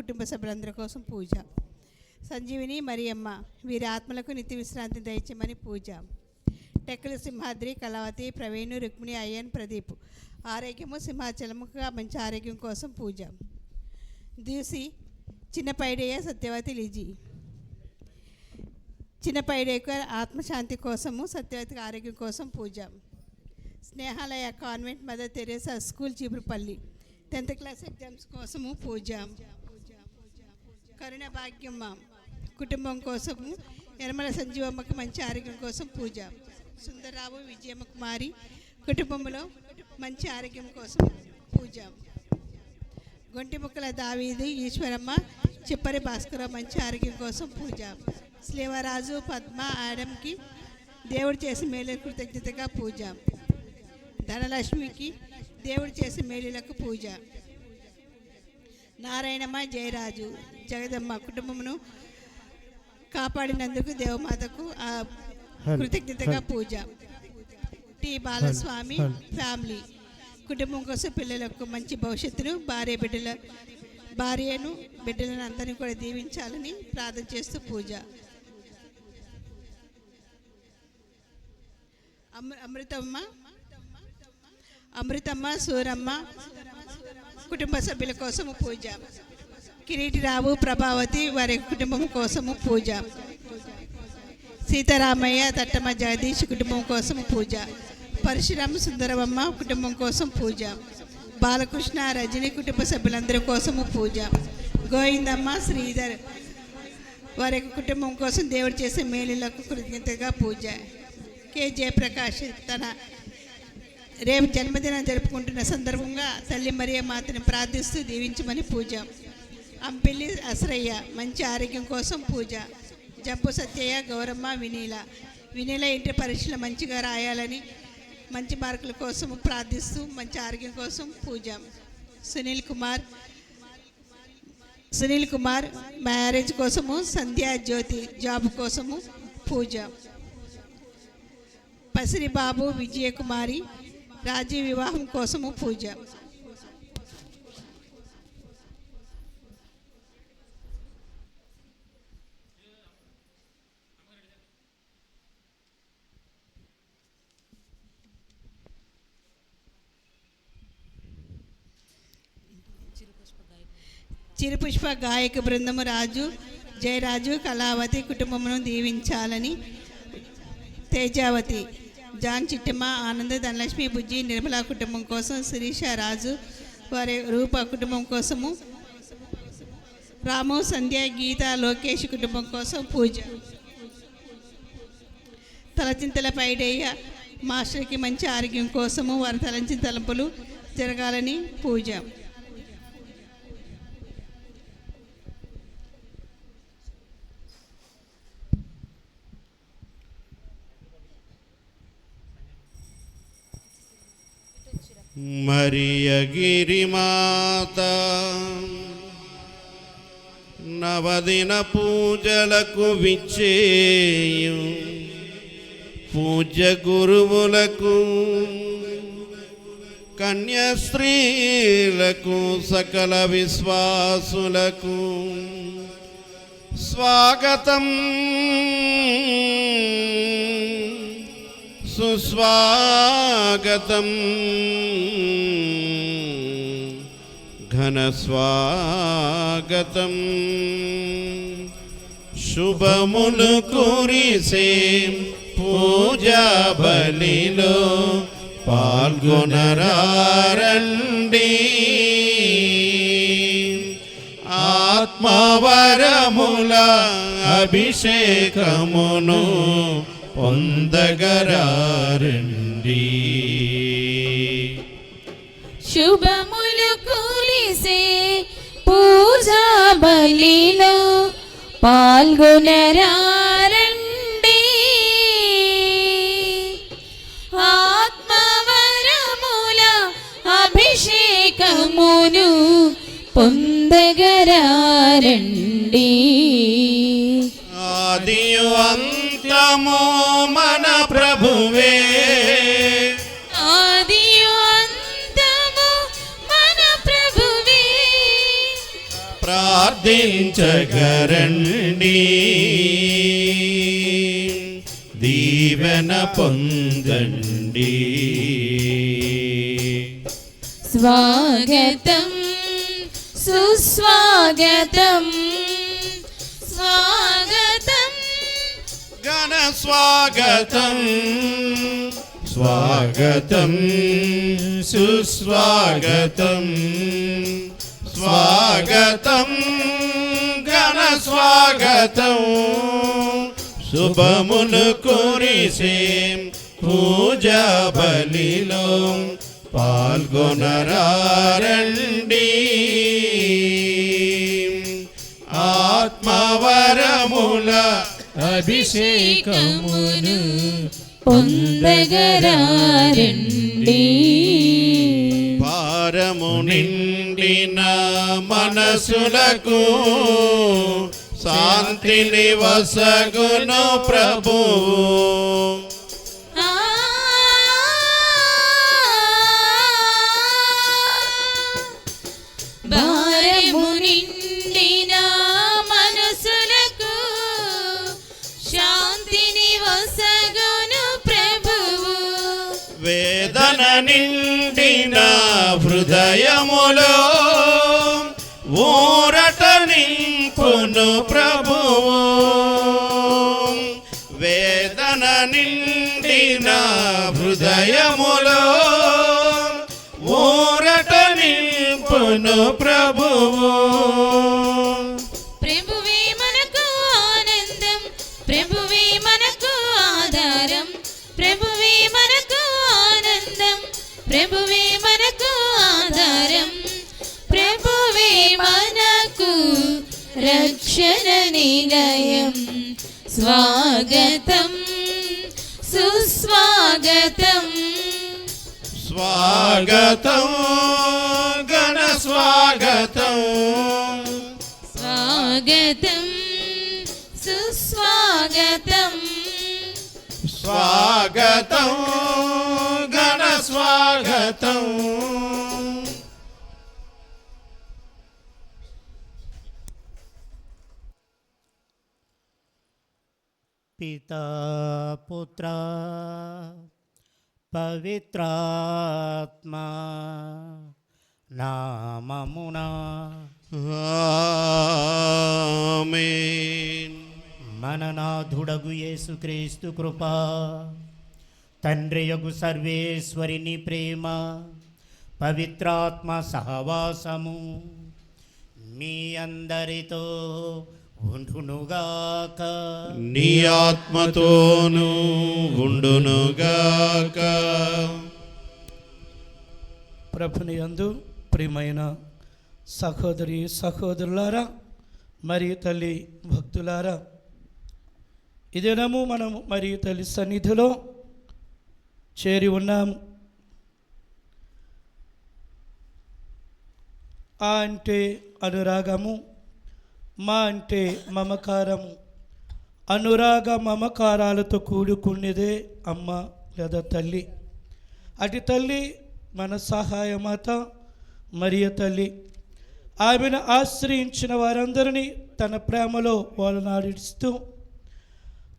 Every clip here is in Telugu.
కుటుంబ సభ్యులందరి కోసం పూజ. సంజీవిని మరియమ్మ వీరి ఆత్మలకు నిత్య విశ్రాంతి దయచేయమని పూజ. టెక్కల సింహాద్రి, కళావతి, ప్రవీణు, రుక్మిణి, అయ్యన్, ప్రదీప్ ఆరోగ్యము, సింహాచలముగా మంచి ఆరోగ్యం కోసం పూజ. దూసి, చిన్న పైడయ్య, సత్యవతి, లిజీ. చిన్న పైడయ్యకు ఆత్మశాంతి కోసము, సత్యవతికి ఆరోగ్యం కోసం పూజ. Snehalaya convent mother Teresa school Cheepurupalli 10th class exams కోసము పూజ. కరుణ భాగ్యమ్మ కుటుంబం కోసము, యనమల సంజీవమ్మకు మంచి ఆరోగ్యం కోసం పూజ. సుందరరావు, విజయమ్మ కుమారి కుటుంబంలో మంచి ఆరోగ్యం కోసం పూజ. గొంటిముక్కల దావీదు, ఈశ్వరమ్మ, చిప్పరి భాస్కరరావు మంచి ఆరోగ్యం కోసం పూజ. స్లేవరాజు, పద్మ, ఆడంకి దేవుడు చేసి మేలు కృతజ్ఞతగా పూజ. ధనలక్ష్మికి దేవుడు చేసి మేలులకు పూజ. నారాయణమ్మ, జయరాజు, జగదమ్మ కుటుంబమును కాపాడినందుకు దేవమాతకు కృతజ్ఞతగా పూజ. టి బాలస్వామి ఫ్యామిలీ కుటుంబం కోసం పిల్లలకు మంచి భవిష్యత్తును, భార్యను బిడ్డలను అందరినీ కూడా దీవించాలని ప్రార్థన చేస్తూ పూజ. అమృతమ్మ, సూరమ్మ కుటుంబ సభ్యుల కోసము పూజ. కిరీటిరావు, ప్రభావతి వారి కుటుంబం కోసము పూజ. సీతారామయ్య, తట్టమ్మ, జగదీష్ కుటుంబం కోసం పూజ. పరశురామ, సుందరమ్మ కుటుంబం కోసం పూజ. బాలకృష్ణ, రజని కుటుంబ సభ్యులందరి కోసము పూజ. గోవిందమ్మ, శ్రీధర్ వారి కుటుంబం కోసం దేవుడు చేసే మేలులకు కృతజ్ఞతగా పూజ. కె జయప్రకాష్ తన రేపు జన్మదినం జరుపుకుంటున్న సందర్భంగా తల్లి మరియ మాతను ప్రార్థిస్తూ దీవించమని పూజ. అంపిల్లి అసరయ్య మంచి ఆరోగ్యం కోసం పూజ. జంపు సత్యయ్య, గౌరమ్మ, వినీల ఇంటర్ పరీక్షలు మంచిగా రాయాలని, మంచి మార్కుల కోసం ప్రార్థిస్తూ మంచి ఆరోగ్యం కోసం పూజ. సునీల్ కుమార్ మ్యారేజ్ కోసము, సంధ్యా జ్యోతి జాబ్ కోసము పూజ. పసిరి బాబు, విజయకుమారి రాజీవ్ వివాహం కోసము పూజ. చిరుపుష్ప గాయక బృందము రాజు, జయరాజు, కళావతి కుటుంబమును దీవించాలని. తేజావతి, జాన్, చిట్టమ్మ, ఆనంద్, ధనలక్ష్మి, బుజ్జి, నిర్మలా కుటుంబం కోసం, శిరీష, రాజు వారి రూప కుటుంబం కోసము, రాము, సంధ్య, గీత, లోకేష్ కుటుంబం కోసం పూజ. తలచింతల పైడయ్య మాస్టర్కి మంచి ఆరోగ్యం కోసము, వారి తలంచిన తలంపులు జరగాలని పూజ. మరియగిరిమాత నవదిన పూజలకు విచ్చేయు పూజ్య గురువులకు, కన్యాస్త్రీలకు, సకల విశ్వాసులకు స్వాగతం సుస్వాగతం. ఘన స్వాగతం. శుభములు కురిసే పూజా బలిలో పాల్గొనరారండి. ఆత్మవరముల అభిషేకమును పొందగరారండి. శుభములు కురిసే పూజా బలిలో పాల్గొనరారండి. ఆత్మవరముల అభిషేకమును పొందగరారండి. ఆదియు అంతము మన ప్రభువే, ప్రార్థించగరండి, దీవెన పొందండి. స్వాగతం సుస్వాగతం స్వాగతం ఘన స్వాగతం, స్వాగతం సుస్వాగతం, స్వాగతం ఘన స్వాగతం. శుభములు కురిసే పూజా బలిలో పాల్గొనరారండి, ఆత్మవరముల అభిషేకమును పొందగరారండి. భారము నిండిన మనసులకు శాంతిని వసగును ప్రభువు. భారము నిండిన మనసులకు శాంతిని వసగును ప్రభువు. వేదన నిండిన హృదయములో ఊరట నింపును ప్రభువు. వేదన నిండిన హృదయములో ఊరట నింపును ప్రభువు. ప్రభువే మనకు ఆనందం, ప్రభువే మనకు ఆధారం, ప్రభువే మనకు ఆనందం, ప్రభువే మనకు ఆధారం, ప్రభువే మనకు రక్షణ నిలయం. స్వాగతం సుస్వాగతం స్వాగతం ఘన స్వాగతం, స్వాగతం సుస్వాగతం స్వాగతం ఘన స్వాగతం. పితా పుత్ర పవిత్రాత్మ నామమునా ఆమేన్. మన నాథుడగు యేసుక్రీస్తు కృపా, తండ్రియగు సర్వేశ్వరిని ప్రేమ, పవిత్రాత్మ సహవాసము మీ అందరితో ఉండునుగాక. నీ ఆత్మతోను ఉండునుగాక. ప్రభుని యందు ప్రియమైన సహోదరి సహోదరులారా, మరియు తల్లి భక్తులారా, ఈ దినము మనము మరియు తల్లి సన్నిధిలో చేరి ఉన్నాము. ఆ అంటే అనురాగము, మా అంటే మమకారము. అనురాగ మమకారాలతో కూడుకున్నదే అమ్మ లేదా తల్లి. అటు తల్లి మన సహాయమాత మరియ తల్లి. ఆమెను ఆశ్రయించిన వారందరినీ తన ప్రేమలో వాళ్ళను ఆడిస్తూ,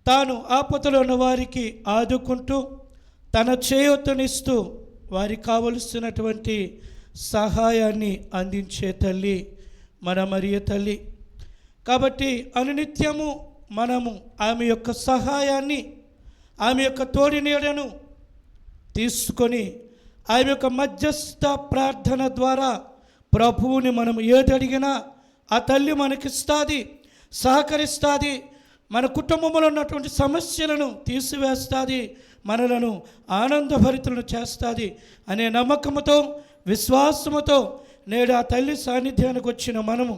తాను ఆపదలో ఉన్న వారికి ఆదుకుంటూ, తన చేయూతనిస్తూ వారికి కావలసినటువంటి సహాయాన్ని అందించే తల్లి మన మరియ తల్లి. కాబట్టి అనునిత్యము మనము ఆమె యొక్క సహాయాన్ని, ఆమె యొక్క తోడి నీడను తీసుకొని ఆమె యొక్క మధ్యస్థ ప్రార్థన ద్వారా ప్రభువుని మనం ఏదడిగినా ఆ తల్లి మనకిస్తుంది, సహకరిస్తుంది. మన కుటుంబంలో ఉన్నటువంటి సమస్యలను తీసివేస్తుంది, మనలను ఆనందభరితులను చేస్తుంది అనే నమ్మకంతో, విశ్వాసముతో నేడు ఆ తల్లి సాన్నిధ్యానికి వచ్చిన మనము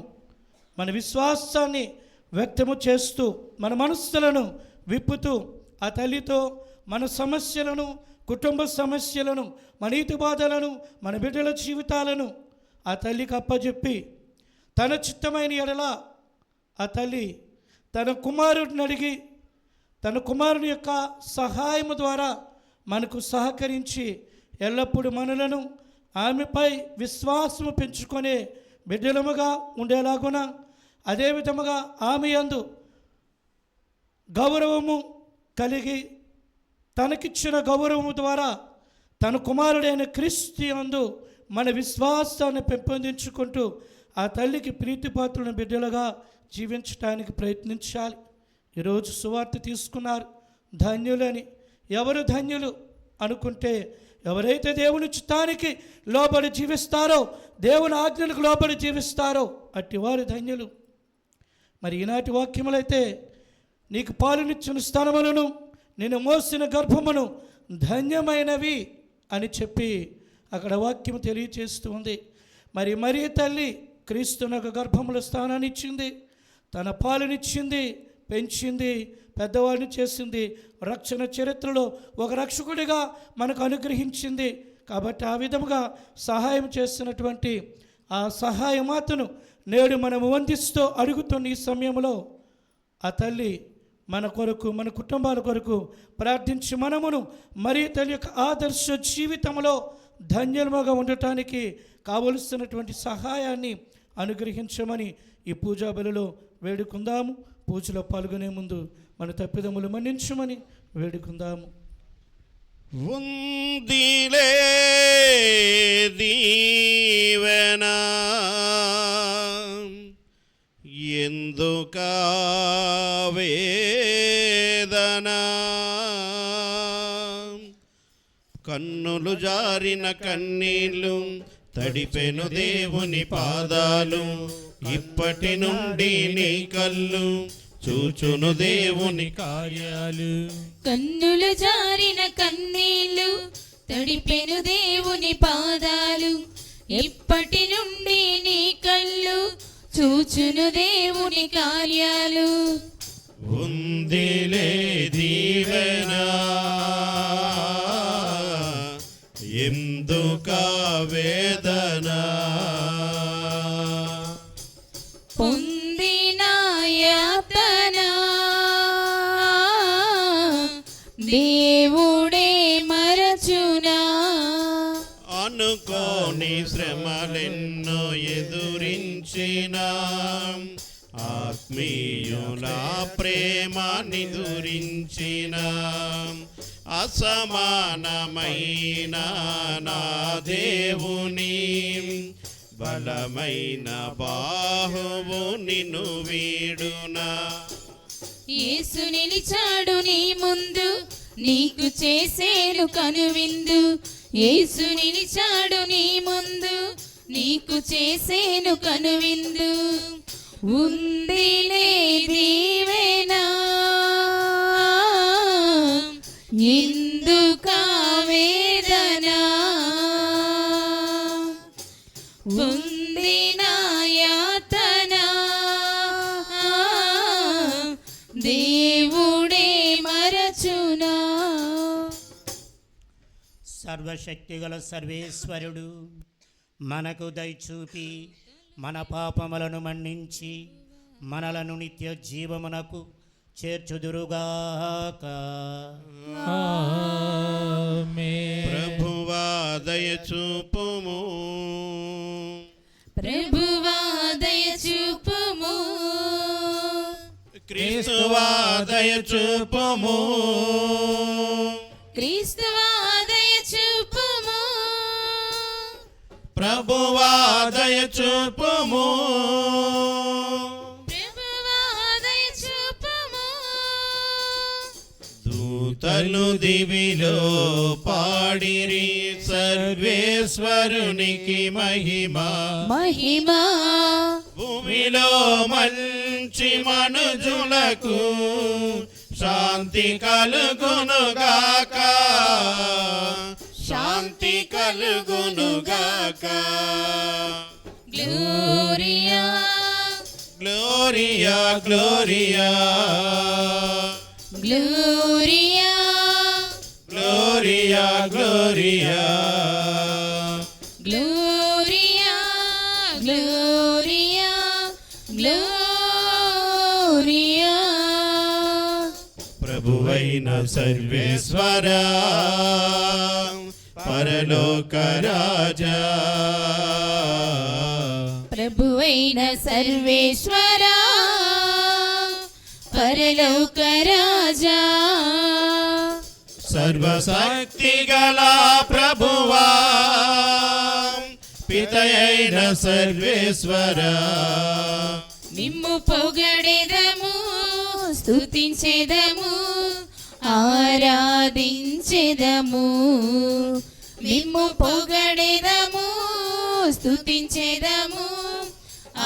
మన విశ్వాసాన్ని వ్యక్తము చేస్తూ, మన మనస్సులను విప్పుతూ ఆ తల్లితో మన సమస్యలను, కుటుంబ సమస్యలను, మన నీతి బాధలను, మన బిడ్డల జీవితాలను ఆ తల్లికి అప్పచెప్పి, తన చిత్తమైన ఎడల ఆ తల్లి తన కుమారుడిని అడిగి, తన కుమారుని యొక్క సహాయము ద్వారా మనకు సహకరించి ఎల్లప్పుడూ మనలను ఆమెపై విశ్వాసము పెంచుకునే బిడ్డలముగా ఉండేలాగున అదే విధముగా ఆమె యందు గౌరవము కలిగి తనకిచ్చిన గౌరవము ద్వారా తన కుమారుడైన క్రీస్తు యందు మన విశ్వాసాన్ని పెంపొందించుకుంటూ ఆ తల్లికి ప్రీతిపాత్రుల బిడ్డలుగా జీవించడానికి ప్రయత్నించాలి. ఈరోజు సువార్త తీసుకున్నారు ధన్యులని. ఎవరు ధన్యులు అనుకుంటే ఎవరైతే దేవుని చిత్తానికి లోబడి జీవిస్తారో, దేవుని ఆజ్ఞలకు లోబడి జీవిస్తారో అట్టివారు ధన్యులు. మరి ఈనాటి వాక్యములైతే నీకు పాలునిచ్చిన స్థానములను నేను మోసిన గర్భమును ధన్యమైనవి అని చెప్పి అక్కడ వాక్యం తెలియచేస్తూ ఉంది. మరి మరియ తల్లి క్రీస్తునకు గర్భముల స్థానాన్ని ఇచ్చింది, తన పాలునిచ్చింది, పెంచింది, పెద్దవాడిని చేసింది, రక్షణ చరిత్రలో ఒక రక్షకుడిగా మనకు అనుగ్రహించింది. కాబట్టి ఆ విధముగా సహాయం చేస్తున్నటువంటి ఆ సహాయమాతను నేడు మనము వందిస్తూ అడుగుతున్న ఈ సమయంలో ఆ తల్లి మన కొరకు, మన కుటుంబాల కొరకు ప్రార్థించి మనమును మరి తల్లి యొక్క ఆదర్శ జీవితంలో ధన్యముగా ఉండటానికి కావలసినటువంటి సహాయాన్ని అనుగ్రహించమని ఈ పూజా బలిలో వేడుకుందాము. పూజలో పాల్గొనే ముందు మన తప్పిదములు మన్నించమని వేడుకుందాము. ఉందిలే దీవెనా ఎందుకా వేదనా, కన్నులు జారిన కన్నీళ్ళు తడిపెను దేవుని పాదాలు, ఇప్పటి నుండి నీ కళ్ళు చూచును దేవుని కార్యాలు. కన్నులు జారిన కన్నీళ్ళు తడిపెను దేవుని పాదాలు, ఇప్పటి నుండి నీ కళ్ళు చూచును దేవుని కార్యాలు. ఉందిలే దీవెనా ఎందుకా వేదనా, పొందిన యాతన దేవుడే మరచునా, అనుకోని శ్రమలెన్నో ఎదురించిన ఆత్మీయుల ప్రేమ నిదురించిన, అసమానమైన నా దేవుని బలమైన బాహువు నిన్ను వీడునా. యేసు నిలిచాడు నీ ముందు, నీకు చేసేను కనువిందు. యేసు నిలిచాడు నీ ముందు, నీకు చేసేను కనువిందు. ఉందిలే దీవెనా ఎందుకా వేదనా, ఉందిన యాతన దేవుడే మరచునా. సర్వశక్తిగల సర్వేశ్వరుడు మనకు దయచూపి మన పాపములను మన్నించి మనలను నిత్య జీవమునకు చేర్చుదురుగాక. ప్రభువా దయచూపుము, ప్రభువా దయచూపుము, క్రీస్తువా దయచూపుము, క్రీస్తువా దయచూపుము, ప్రభువా దయచూపుము, ప్రభువా దయచూపుము. దూతలు దివిలో పాడిరి సర్వేశ్వరునికి మహిమ, మహిమా భూమిలో మంచి మనుజులకు శాంతి కలుగునుగాక, శాంతి కలుగునుగాక. గ్లోరియా గ్లోరియా గ్లోరియా గ్లోరియా గ్లోరియా గ్లోరియా గ్లోరియా గ్లోరియా గ్లోరియా. ప్రభువైన సర్వేశ్వరా పరలోక రాజా, ప్రభువైన సర్వేశ్వరా పరలోక రాజా సర్వశక్తి గల ప్రభువా పితయైన సర్వేశ్వర మిమ్ము పొగడెదము స్తుతించెదము ఆరాధించెదము మిమ్ము పొగడెదము స్తుతించెదము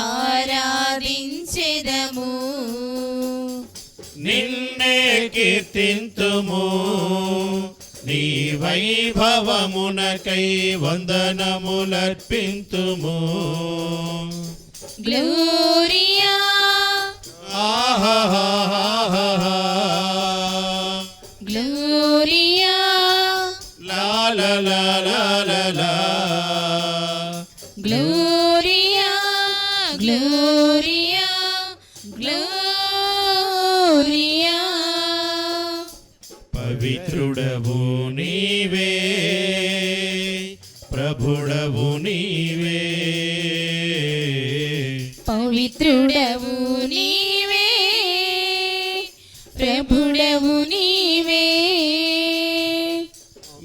ఆరాధించెదము నిన్నే కీర్తింతుము నీ వైభవమునకై వందనములర్పింతుము గ్లోరియా ఆహాహాహాహా గ్లోరియా లా లా లా లా లా లా గ్లోరియా గ్లోరియా గ్లోరియా పవిత్రుడవు నీవే ప్రభుడవు నీవే పవిత్రుడవు నీవే ప్రభుడవు నీవే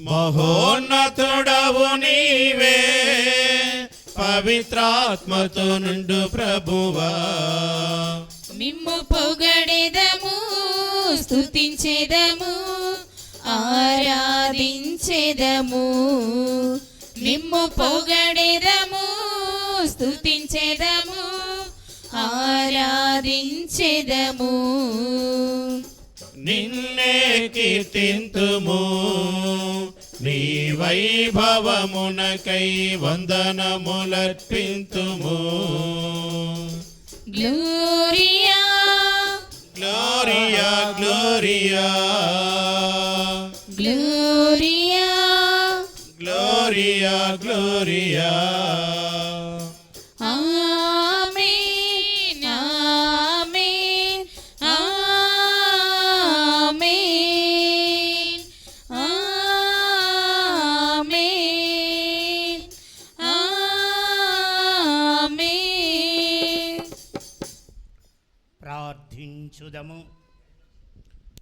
మహోన్నతుడవు నీవే పవిత్రాత్మతో నుండు ప్రభువా మిమ్ము పొగడెదము స్తుతించెదము ఆరాధించెదము మిమ్ము పొగడెదము స్తుతించెదము ఆరాధించెదము నిన్నే కీర్తింతుము నీ వైభవమునకై వందనములర్పింతుము గ్లోరియా గ్లోరియా గ్లోరియా గ్లోరియా గ్లోరియా గ్లోరియా ఆమేన్ ఆమేన్ ఆమేన్ ఆమేన్ ఆమేన్ ప్రార్థించుదము.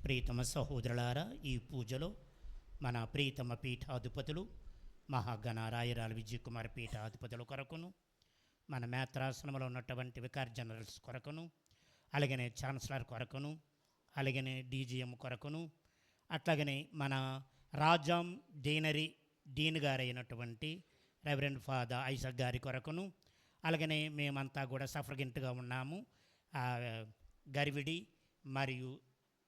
ప్రీతమ సహోదరులారా, ఈ పూజలో మన ప్రీతమ పీఠాధిపతులు మహాగణ రాయరాల విజయకుమార్ పీఠాధిపతుల కొరకును, మన మేత్రాసనంలో ఉన్నటువంటి వికార్ జనరల్స్ కొరకును, అలాగనే ఛాన్సలర్ కొరకును, అలాగనే డీజీఎం కొరకును, అట్లాగనే మన రాజాం డీనరీ డీన్ గారైనటువంటి రెవరెండ్ ఫాదర్ ఐసక్ గారి కొరకును, అలాగనే మేమంతా కూడా సఫ్రగెంట్గా ఉన్నాము గరివిడి మరియు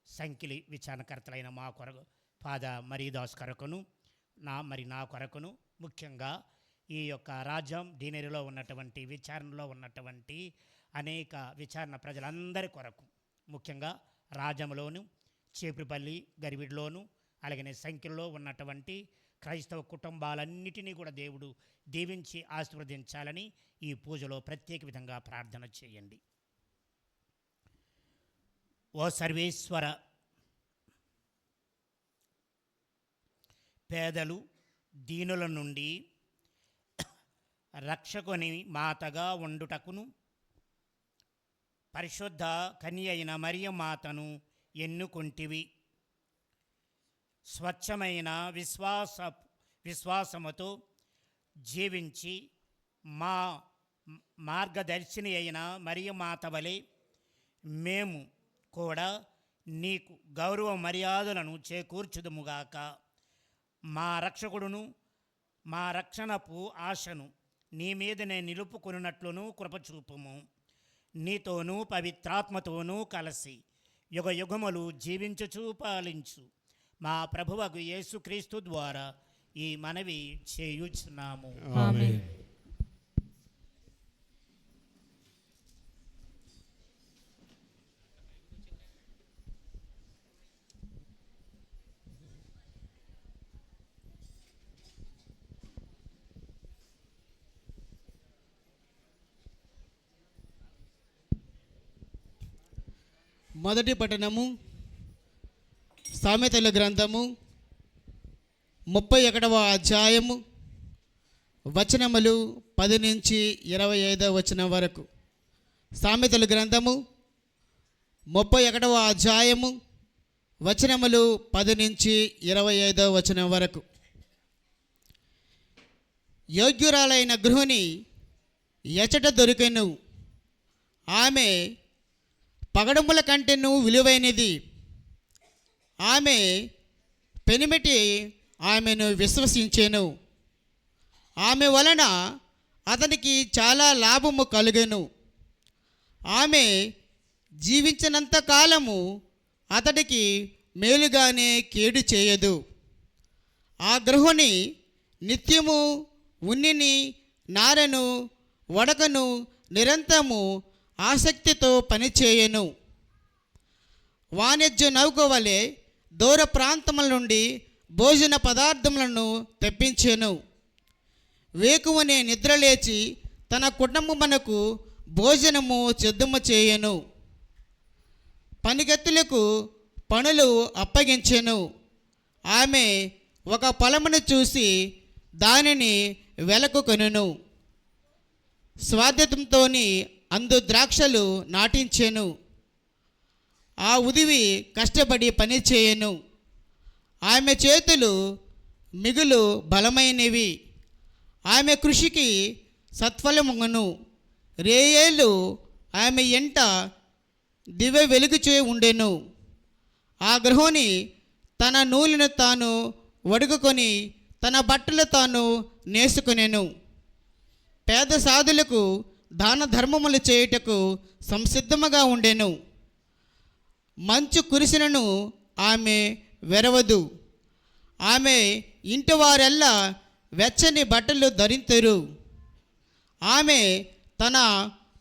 సంకిలి విచారణకర్తలైన మా కొరకు ఫాదర్ మరీదాస్ కొరకును, నా కొరకును, ముఖ్యంగా ఈ యొక్క రాజ్యం డీనరీలో ఉన్నటువంటి విచారణలో ఉన్నటువంటి అనేక విచారణ ప్రజలందరి కొరకు, ముఖ్యంగా రాజ్యంలోను చేపుపల్లి గరివిడిలోను అలాగనే సంఖ్యలో ఉన్నటువంటి క్రైస్తవ కుటుంబాలన్నిటినీ కూడా దేవుడు దీవించి ఆశీర్వదించాలని ఈ పూజలో ప్రత్యేక విధంగా ప్రార్థన చేయండి. ఓ సర్వేశ్వర, పేదలు దీనుల నుండి రక్షకుని మాతగా ఉండుటకును పరిశుద్ధ కన్య అయిన మరియ మాతను ఎన్నుకొంటివి. స్వచ్ఛమైన విశ్వాసముతో జీవించి మా మార్గదర్శిని అయిన మరియ మాత వలె మేము కూడా నీకు గౌరవ మర్యాదలను చేకూర్చుదుముగాక. మా రక్షకుడును మా రక్షణపు ఆశను నీ మీదనే నిలుపుకొనున్నట్లును కృపచూపుము. నీతోనూ పవిత్రాత్మతోనూ కలిసి యుగ యుగములు జీవించుచూ పాలించు మా ప్రభువగు యేసుక్రీస్తు ద్వారా ఈ మనవి చేయుచున్నాము. ఆమేన్. మొదటి పట్టణము సామెతల గ్రంథము 31వ అధ్యాయము వచనములు 10 నుంచి 25వ వచనం వరకు. సామెతల గ్రంథము 31వ అధ్యాయము వచనములు 10 నుంచి 25వ వచనం వరకు. యోగ్యురాలైన గృహిణి ఎచట దొరికెను, ఆమె పగడముల కంటెను విలువైనది. ఆమె పెనిమిటి ఆమెను విశ్వసించెను, ఆమె వలన అతనికి చాలా లాభము కలుగెను. ఆమె జీవించినంత కాలము అతడికి మేలుగానే కీడు చేయదు. ఆ గృహిణి నిత్యము ఉన్నిని, నారను, వడకను నిరంతరము ఆసక్తితో పనిచేయను. వాణిజ్య నౌక వలె దూర ప్రాంతముల నుండి భోజన పదార్థములను తెప్పించెను. వేకువనే నిద్రలేచి తన కుటుంబమునకు భోజనము సిద్ధము చేయను. పనిగత్తులకు పనులు అప్పగించెను. ఆమె ఒక పొలమును చూసి దానిని వెలకు కొనును. స్వార్థంతోని అందు ద్రాక్షలు నాటించెను. ఆ ఉదివి కష్టపడి పని చేయను. ఆమె చేతులు మిగులు బలమైనవి. ఆమె కృషికి సత్ఫలమును. రేయేళ్ళు ఆమె ఎంట దివ్య వెలుగుచే ఉండెను. ఆ గృహిణి తన నూలును తాను వడుగుకొని తన బట్టలు తాను నేసుకొనెను. పేద సాధులకు దాన ధర్మములు చేయుటకు సంసిద్ధముగా ఉండెను. మంచు కురిసినను ఆమె వెరవదు. ఆమె ఇంటి వారెల్లా వెచ్చని బట్టలు ధరింతురు. ఆమె తన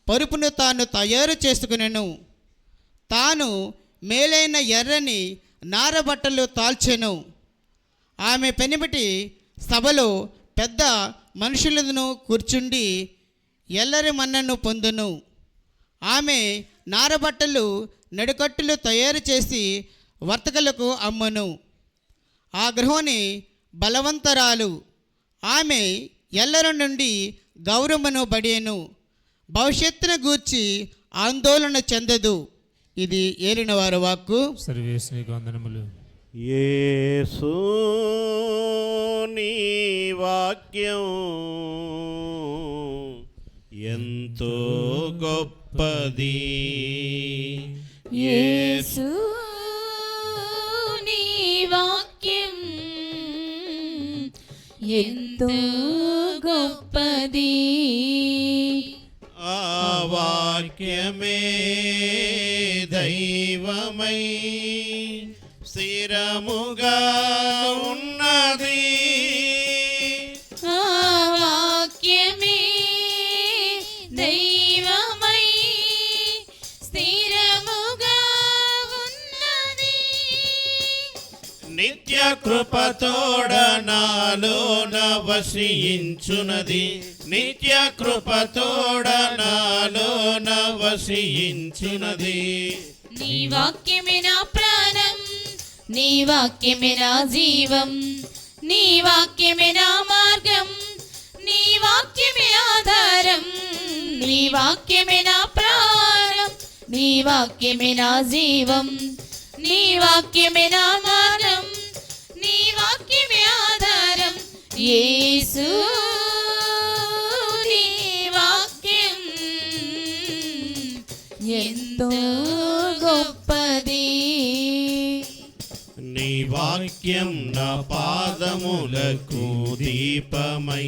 పరుపును తాను తయారు చేసుకునెను. తాను మేలైన ఎర్రని నారబట్టలు తాల్చెను. ఆమె పెనిమిటి సభలో పెద్ద మనుషులను కూర్చుండి ఎల్లరి మన్నను పొందును. ఆమె నారబట్టలు నడుకట్టులు తయారు చేసి వర్తకులకు అమ్మును. ఆ గృహిణి బలవంతరాలు. ఆమె ఎల్లరి నుండి గౌరవమును బడేను. భవిష్యత్తును గూర్చి ఆందోళన చెందదు. ఇది ఏలిన వారి వాక్కు. సర్వేశ్వరికి వందనములు. యేసు నీ వాక్యం ఎంతో గొప్పది. యేసు నీ వాక్యం ఎంతో గొప్పది. ఆ వాక్యమే దైవమై స్థిరముగా ఉన్నది. ఆ వాక్యమే దైవమై స్థిరముగా ఉన్నది. నిత్య కృపతోడ నాలోన వసించునది. నిత్య కృపతోడ నాలోన వసించునది. నీ వాక్యమే నా ప్రాణం, నీ వాక్యమే నా జీవం, నీ వాక్యమే నా మార్గం, నీ వాక్యమే ఆధారం. నీ వాక్యమే నా ప్రాణం, నీ వాక్యమే నా జీవం, నీ వాక్యమే నా మార్గం, నీ వాక్యమే ఆధారం. యేసు నీ వాక్యం ఎంతో గొప్పది. నీ వాక్యం నా పాదములకు దీపమై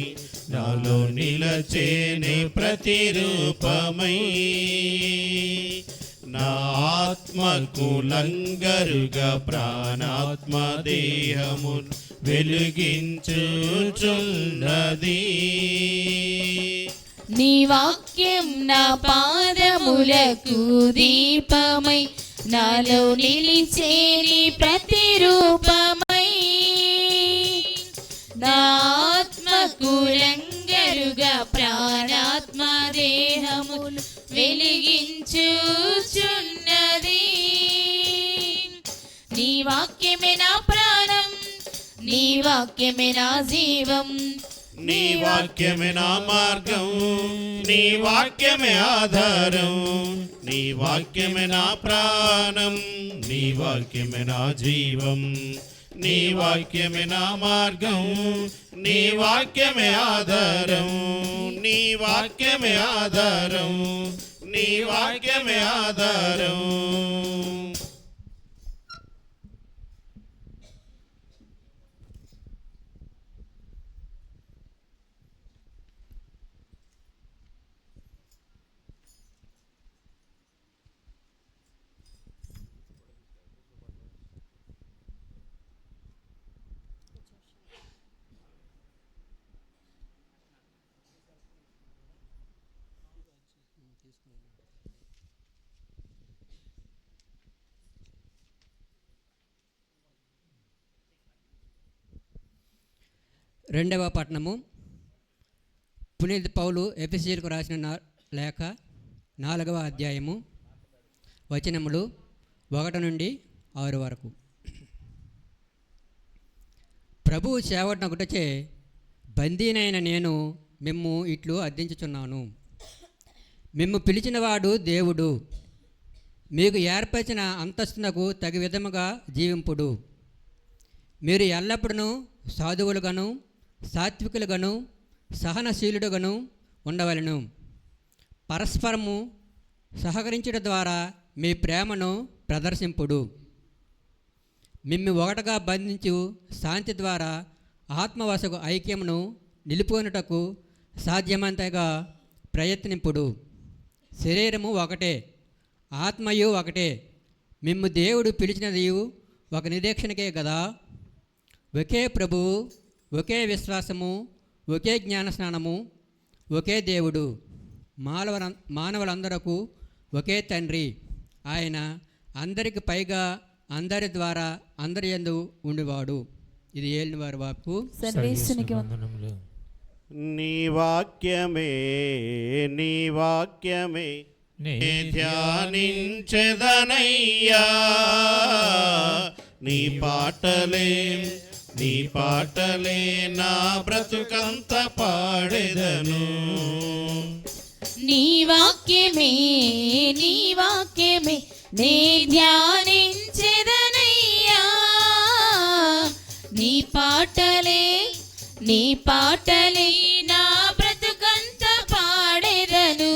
నాలో నిలచేని ప్రతిరూపమై నా ఆత్మకు లంగరుగా ప్రాణాత్మ దేహము వెలిగించుచున్నది. నీ వాక్యం నా పాదములకు దీపమై నాలో నిలిచేని ప్రతిరూపమై నా ఆత్మకు లంగరుగా ప్రాణాత్మ దేహములు వెలిగించుచున్నది. నీ వాక్యమే నా ప్రాణం, నీ వాక్యమే నా జీవం, నీ వాక్యమే నా మార్గం, నీ వాక్యమే ఆధారం, నీ వాక్యమే నా ప్రాణం, నీ వాక్యమే నా జీవం, నీ వాక్యమే నా మార్గం, నీ వాక్యమే ఆధారం, నీ వాక్యమే ఆధారం, నీ వాక్యమే ఆధారం. రెండవ పట్టణము పునీత పౌలు ఎఫెసీయులకు రాసిన లేఖ 4వ అధ్యాయము వచనములు 1 నుండి 6 వరకు. ప్రభువు సేవకుటచే బందీనైన నేను మిమ్ము ఇట్లు అర్థించుచున్నాను. మిమ్ము పిలిచినవాడు దేవుడు, మీకు ఏర్పరిచిన అంతస్తునకు తగు విధముగా జీవింపుడు. మీరు ఎల్లప్పుడూ సాధువులుగాను సాత్వికులుగాను సహనశీలుడుగాను ఉండవలెను. పరస్పరము సహకరించడం ద్వారా మీ ప్రేమను ప్రదర్శింపుడు. మిమ్ము ఒకటిగా బంధించు శాంతి ద్వారా ఆత్మవశకు ఐక్యమును నిలుపుకొనుటకు సాధ్యమంతగా ప్రయత్నింపుడు. శరీరము ఒకటే, ఆత్మయు ఒకటే. మిమ్ము దేవుడు పిలిచినది ఒక నిరీక్షణకే కదా. ఒకే ప్రభువు, ఒకే విశ్వాసము, ఒకే జ్ఞానస్నానము, ఒకే దేవుడు, మానవులందరకు ఒకే తండ్రి. ఆయన అందరికి పైగా అందరి ద్వారా అందరి యందు ఉండేవాడు. ఇది ఏలినవారి వాక్కు. నీ వాక్యమే, నీ వాక్యమే ధ్యానించెదనయ్యా. నీ పాటలే, నీ పాటలే నా బ్రతుకంత పాడెదను. నీ వాక్యమే, నీ వాక్యమే నే ధ్యానించెదనయ్యా. నీ పాటలే, నీ పాటలే నా బ్రతుకంత పాడెదను.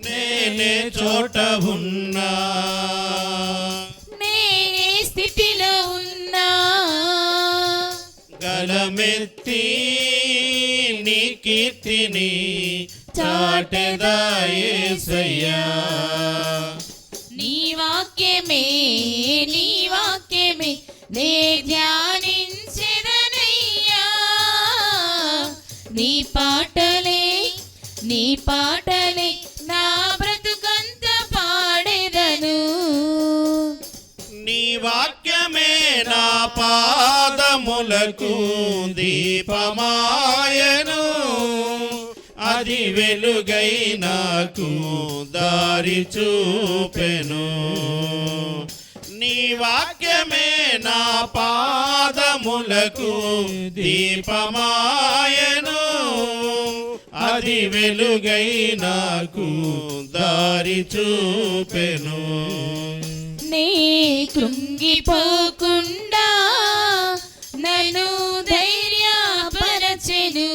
నేనే చోట ఉన్నా, నేనే స్థితిలో ఉన్నా, గలమెత్తి నీ కీర్తిని చాటెదా యేసయ్యా. నీ వాక్యమే, నీ వాక్యమే నే ధ్యానించెదనయ్యా. నీ పాటలే, నీ పాటలే నా బ్రతుకంత పాడెదను. నీ వాక్యమే నా పాదములకు దీపమాయను, అది వెలుగై నాకు దారి చూపెను. నీ వాక్యమే నా పాదములకు దీపమాయను, అది వెలుగై నాకు దారి చూపెను. నే కృంగిపోకుండా నన్ను ధైర్యపరచెను.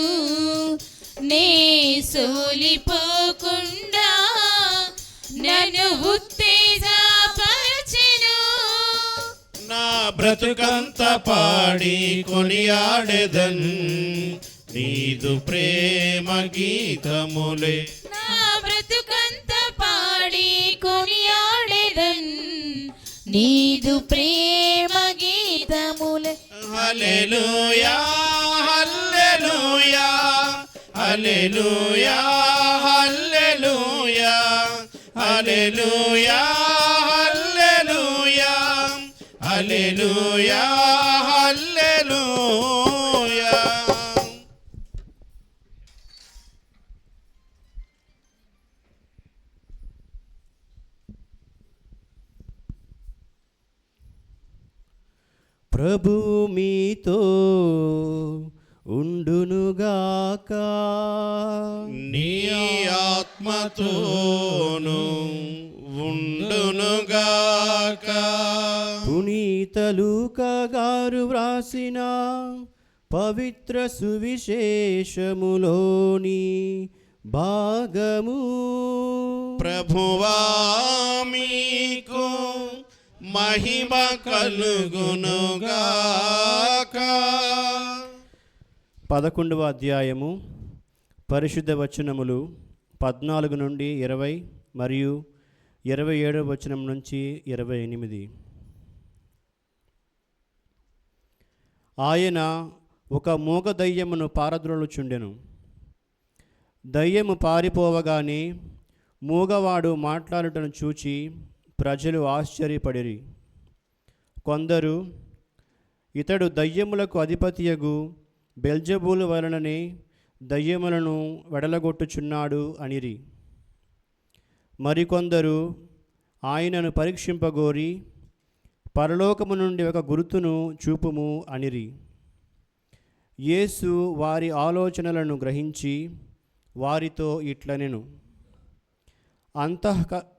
నే సోలిపోకుండా నన్ను ఉత్తేజపరచెను. నా బ్రతుకంత పాడి కొనియాడెదన్ నీదు ప్రేమ గీతములే. నా బ్రతుకంత పాడి కొనియాడెదన్ నీదు ప్రేమ గీతములే. హల్లెలూయా, హల్లెలూయా, హల్లెలూయా, హల్లెలూయా, హల్లెలూయా, హల్లెలూయా, హల్లెలూయా, హల్లెలూయా. ప్రభు మీతో ఉండునుగాక. నీ ఆత్మతోను ఉండునుగాక. పునీత లూకా గారు వ్రాసిన పవిత్ర సువిశేషములోని భాగము. ప్రభువా మీకు మహిమ కలుగునుగాక. 11వ అధ్యాయము పరిశుద్ధ వచనములు 14 నుండి 20 మరియు 27వ వచనం నుంచి 28. ఆయన ఒక మూగ దయ్యమును పారద్రోలుచుండెను. దయ్యము పారిపోవగానే మూగవాడు మాట్లాడుటను చూచి ప్రజలు ఆశ్చర్యపడిరి. కొందరు ఇతడు దయ్యములకు అధిపతియగు బెల్జెబూలు వలననే దయ్యములను వెడలగొట్టుచున్నాడు అనిరి. మరికొందరు ఆయనను పరీక్షింపగోరి పరలోకము నుండి ఒక గుర్తును చూపుము అనిరి. యేసు వారి ఆలోచనలను గ్రహించి వారితో ఇట్లనెను,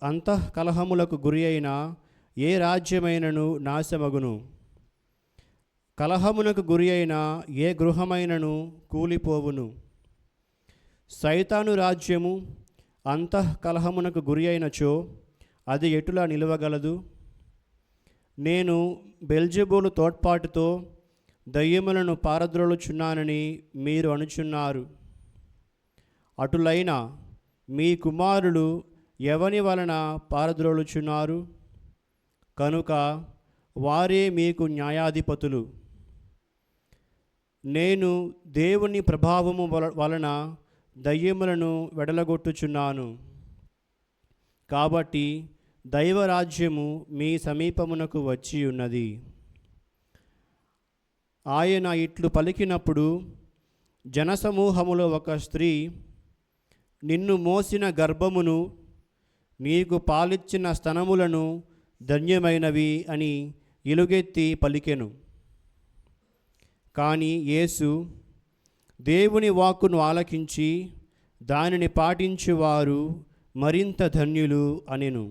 అంతఃకలహములకు గురి అయిన ఏ రాజ్యమైనను నాశమగును, కలహమునకు గురి అయిన ఏ గృహమైనను కూలిపోవును. సైతాను రాజ్యము అంతఃకలహమునకు గురి అయినచో అది ఎటులా నిలవగలదు? నేను బెల్జెబూలు తోడ్పాటుతో దయ్యములను పారద్రోలుచున్నానని మీరు అనుచున్నారు. అటులైన మీ కుమారులు ఎవని వలన పారద్రోలుచున్నారు? కనుక వారే మీకు న్యాయాధిపతులు. నేను దేవుని ప్రభావము వలన దయ్యములను వెడలగొట్టుచున్నాను. కాబట్టి దైవరాజ్యము మీ సమీపమునకు వచ్చి ఉన్నది. ఆయన ఇట్లు పలికినప్పుడు జనసమూహములో ఒక స్త్రీ, నిన్ను మోసిన గర్భమును నీకు పాలిచ్చిన స్తనములను ధన్యమైనవి అని ఇలుగెత్తి పలికెను. కానీ యేసు దేవుని వాక్కును ఆలకించి దానిని పాటించువారు మరింత ధన్యులు అనెను.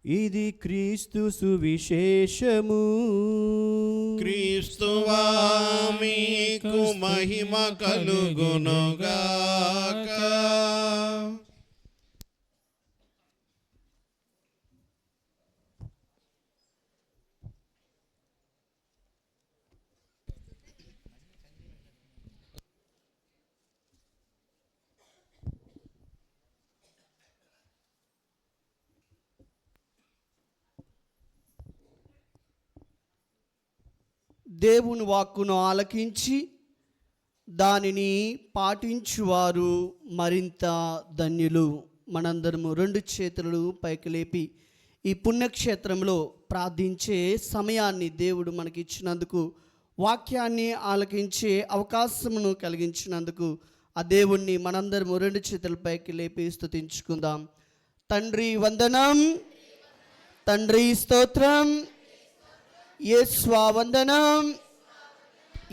ఇది క్రీస్తు సువిశేషము. క్రీస్తువా మీకు మహిమ కలుగునుగాక. దేవుని వాక్కును ఆలకించి దానిని పాటించువారు మరింత ధన్యులు. మనందరము 2 చేతులు పైకి లేపి ఈ పుణ్యక్షేత్రంలో ప్రార్థించే సమయాన్ని దేవుడు మనకి ఇచ్చినందుకు, వాక్యాన్ని ఆలకించే అవకాశమును కలిగించినందుకు ఆ దేవుణ్ణి మనందరము 2 చేతుల పైకి లేపి స్తుతించుకుందాం. తండ్రి వందనం, తండ్రి స్తోత్రం, యేసువా వందనం,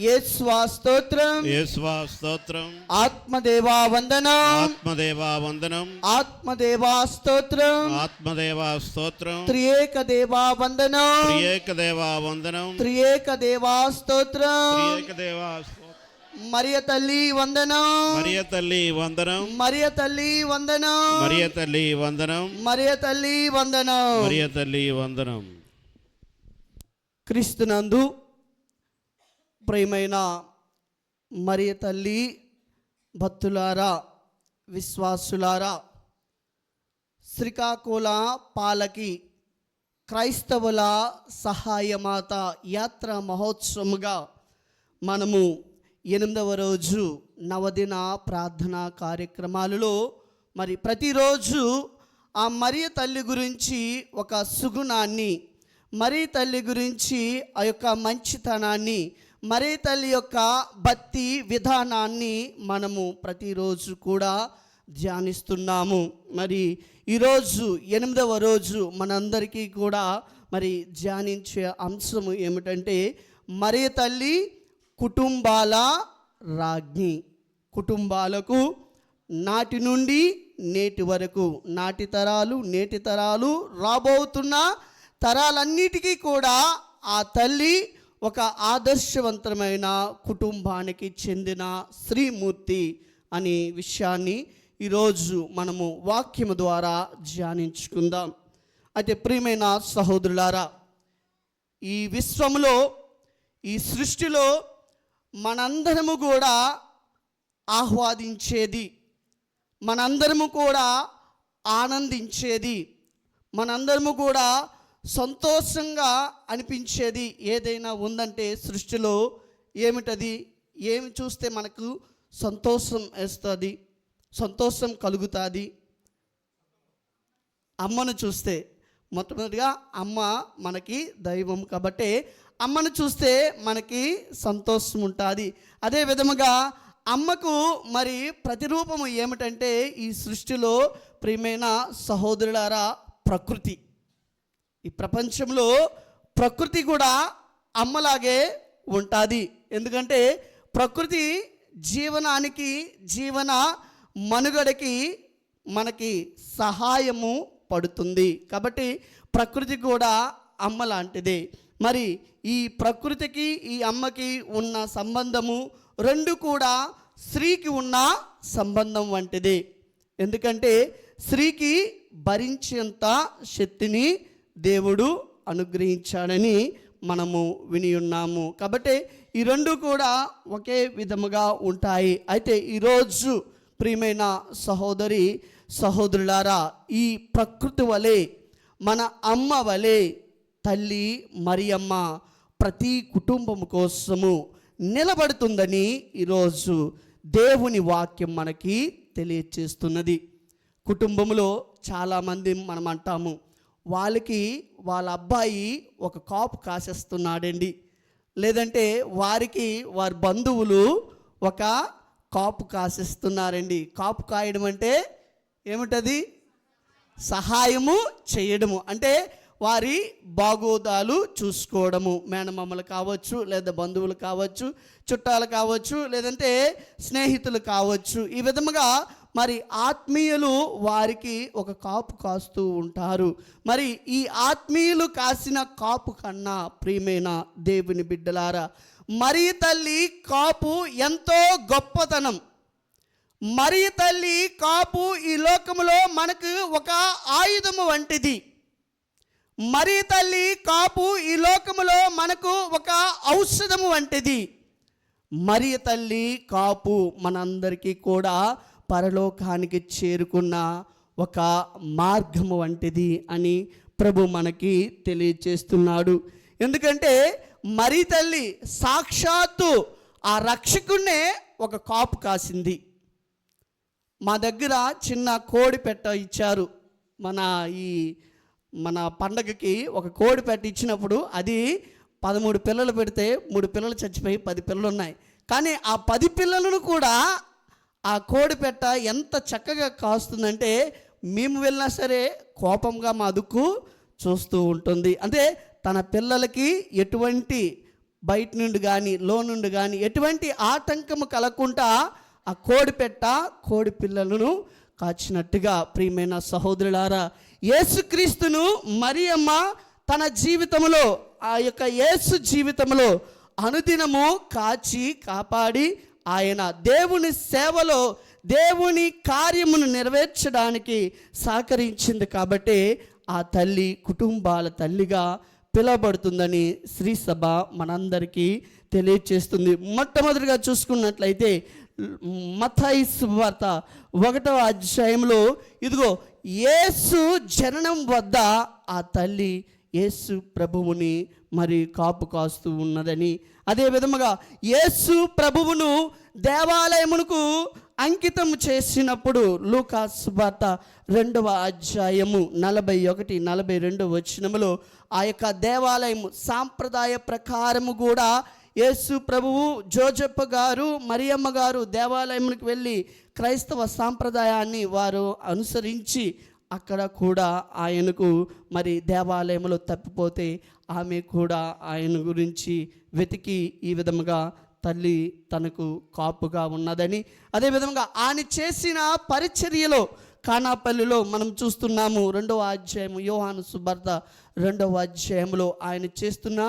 యేసువా స్తోత్రం, యేసువా స్తోత్రం, ఆత్మదేవా వందనం, ఆత్మదేవా వందనం, ఆత్మదేవా స్తోత్రం, ఆత్మదేవా స్తోత్రం, త్రియేక దేవా వందనం, త్రియేక దేవా వందనం, త్రియేక దేవా స్తోత్రం, త్రియేక దేవా మరియ తల్లి వందనం, మరియ తల్లి వందనం, మరియ తల్లి వందనం, మరియ తల్లి వందనం, మరియ తల్లి వందనం. మరియ తల్లి వందనం. క్రీస్తునందు ప్రియమైన మరియ తల్లి భక్తులారా, విశ్వాసులారా, శ్రీకాకుళ పాలకి క్రైస్తవుల సహాయమాత యాత్ర మహోత్సవముగా మనము 8వ రోజు నవదిన ప్రార్థనా కార్యక్రమాలలో మరి ప్రతిరోజు ఆ మరియ తల్లి గురించి ఒక సుగుణాన్ని, మరియ తల్లి గురించి ఆ యొక్క మంచితనాన్ని, మరియ తల్లి యొక్క భక్తి విధానాన్ని మనము ప్రతిరోజు కూడా ధ్యానిస్తున్నాము. మరి ఈరోజు 8వ రోజు మనందరికీ కూడా మరి ధ్యానించే అంశము ఏమిటంటే మరియ తల్లి కుటుంబాల రాజ్ఞి. కుటుంబాలకు నాటి నుండి నేటి వరకు, నాటి తరాలు, నేటి తరాలు, రాబోతున్న తరాలన్నిటికీ కూడా ఆ తల్లి ఒక ఆదర్శవంతమైన కుటుంబానికి చెందిన శ్రీమూర్తి అనే విషయాన్ని ఈరోజు మనము వాక్యము ద్వారా ధ్యానించుకుందాం. అయితే ప్రియమైన సహోదరులారా, ఈ విశ్వములో, ఈ సృష్టిలో మనందరము కూడా ఆహ్వాదించేది, మనందరము కూడా ఆనందించేది, మనందరము కూడా సంతోషంగా అనిపించేది ఏదైనా ఉందంటే సృష్టిలో ఏమిటది? ఏమి చూస్తే మనకు సంతోషం వేస్తుంది, సంతోషం కలుగుతుంది? అమ్మను చూస్తే. మొట్టమొదటిగా అమ్మ మనకి దైవం కాబట్టి అమ్మను చూస్తే మనకి సంతోషం ఉంటుంది. అదే విధముగా అమ్మకు మరి ప్రతిరూపము ఏమిటంటే ఈ సృష్టిలో ప్రియమైన సహోదరులారా, ప్రకృతి. ఈ ప్రపంచంలో ప్రకృతి కూడా అమ్మలాగే ఉంటుంది. ఎందుకంటే ప్రకృతి జీవనానికి, జీవన మనుగడకి మనకి సహాయము పడుతుంది. కాబట్టి ప్రకృతి కూడా అమ్మ లాంటిదే. మరి ఈ ప్రకృతికి ఈ అమ్మకి ఉన్న సంబంధము రెండు కూడా స్త్రీకి ఉన్న సంబంధం వంటిదే. ఎందుకంటే స్త్రీకి భరించేంత శక్తిని దేవుడు అనుగ్రహించాడని మనము విని ఉన్నాము. కాబట్టి ఈ రెండు కూడా ఒకే విధముగా ఉంటాయి. అయితే ఈరోజు ప్రియమైన సహోదరి సహోదరులారా, ఈ ప్రకృతి వలె, మన అమ్మ వలె తల్లి మరియమ్మ ప్రతి కుటుంబం కోసము నిలబడుతుందని ఈరోజు దేవుని వాక్యం మనకి తెలియచేస్తున్నది. కుటుంబంలో చాలామంది మనం అంటాము, వాళ్ళకి వాళ్ళ అబ్బాయి ఒక కాపు కాసేస్తున్నాడండి, లేదంటే వారికి వారి బంధువులు ఒక కాపు కాసేస్తున్నారండి. కాపు కాయడం అంటే ఏమిటది? సహాయము చేయడము, అంటే వారి బాగోదాలు చూసుకోవడము. మేనమామలు కావచ్చు, లేదా బంధువులు కావచ్చు, చుట్టాలు కావచ్చు, లేదంటే స్నేహితులు కావచ్చు. ఈ విధముగా మరి ఆత్మీయులు వారికి ఒక కాపు కాస్తూ ఉంటారు. మరి ఈ ఆత్మీయులు కాసిన కాపు కన్నా ప్రియమైన దేవుని బిడ్డలారా, మరి తల్లి కాపు ఎంతో గొప్పతనం. మరి తల్లి కాపు ఈ లోకములో మనకు ఒక ఆయుధము వంటిది. మరి తల్లి కాపు ఈ లోకములో మనకు ఒక ఔషధము వంటిది. మరి తల్లి కాపు మనందరికీ కూడా పరలోకానికి చేరుకున్న ఒక మార్గము వంటిది అని ప్రభు మనకి తెలియచేస్తున్నాడు. ఎందుకంటే మరి తల్లి సాక్షాత్తు ఆ రక్షకున్నే ఒక కాపు కాసింది. మా దగ్గర చిన్న కోడి పెట్ట ఇచ్చారు. మన పండగకి ఒక కోడి పెట్ట ఇచ్చినప్పుడు అది 13 పిల్లలు పెడితే 3 పిల్లలు చచ్చిపోయి 10 పిల్లలు ఉన్నాయి. కానీ ఆ 10 పిల్లలను కూడా ఆ కోడి పెట్ట ఎంత చక్కగా కాస్తుందంటే మేము వెళ్ళినా సరే కోపంగా మా దుక్కు చూస్తూ ఉంటుంది. అంటే తన పిల్లలకి ఎటువంటి బయట నుండి కానీ లో నుండి కానీ ఎటువంటి ఆటంకము కలగకుండా ఆ కోడి పెట్ట కోడి పిల్లలను కాచినట్టుగా ప్రియమైన సహోదరులారా, యేసుక్రీస్తును మరియమ్మ తన జీవితంలో, ఆ యొక్క యేసు జీవితంలో అనుదినము కాచి కాపాడి ఆయన దేవుని సేవలో దేవుని కార్యమును నెరవేర్చడానికి సహకరించింది. కాబట్టి ఆ తల్లి కుటుంబాల తల్లిగా పిలువబడుతుందని శ్రీ సభ మనందరికీ తెలియచేస్తుంది. మొట్టమొదటిగా చూసుకున్నట్లయితే మత్తయి సువార్త 1వ అధ్యాయంలో ఇదిగో యేసు జననం వద్ద ఆ తల్లి యేసు ప్రభువుని మరి కాపు కాస్తూ ఉన్నదని, అదే విధముగా యేసు ప్రభువును దేవాలయమునకు అంకితం చేసినప్పుడు లూకా సువార్త 2వ అధ్యాయము 41, 42 వచనములో ఆ యొక్క దేవాలయము సాంప్రదాయ ప్రకారము కూడా యేసు ప్రభువు, జోజప్ప గారు, మరియమ్మ గారు దేవాలయంకి వెళ్ళి క్రైస్తవ సాంప్రదాయాన్ని వారు అనుసరించి అక్కడ కూడా ఆయనకు మరి దేవాలయంలో తప్పిపోతే ఆమె కూడా ఆయన గురించి వెతికి ఈ విధముగా తల్లి తనకు కాపుగా ఉన్నదని, అదేవిధంగా ఆయన చేసిన పరిచర్యలో కానాపల్లిలో మనం చూస్తున్నాము. 2వ అధ్యాయము, యోహాను సువార్త 2వ అధ్యాయంలో ఆయన చేస్తున్న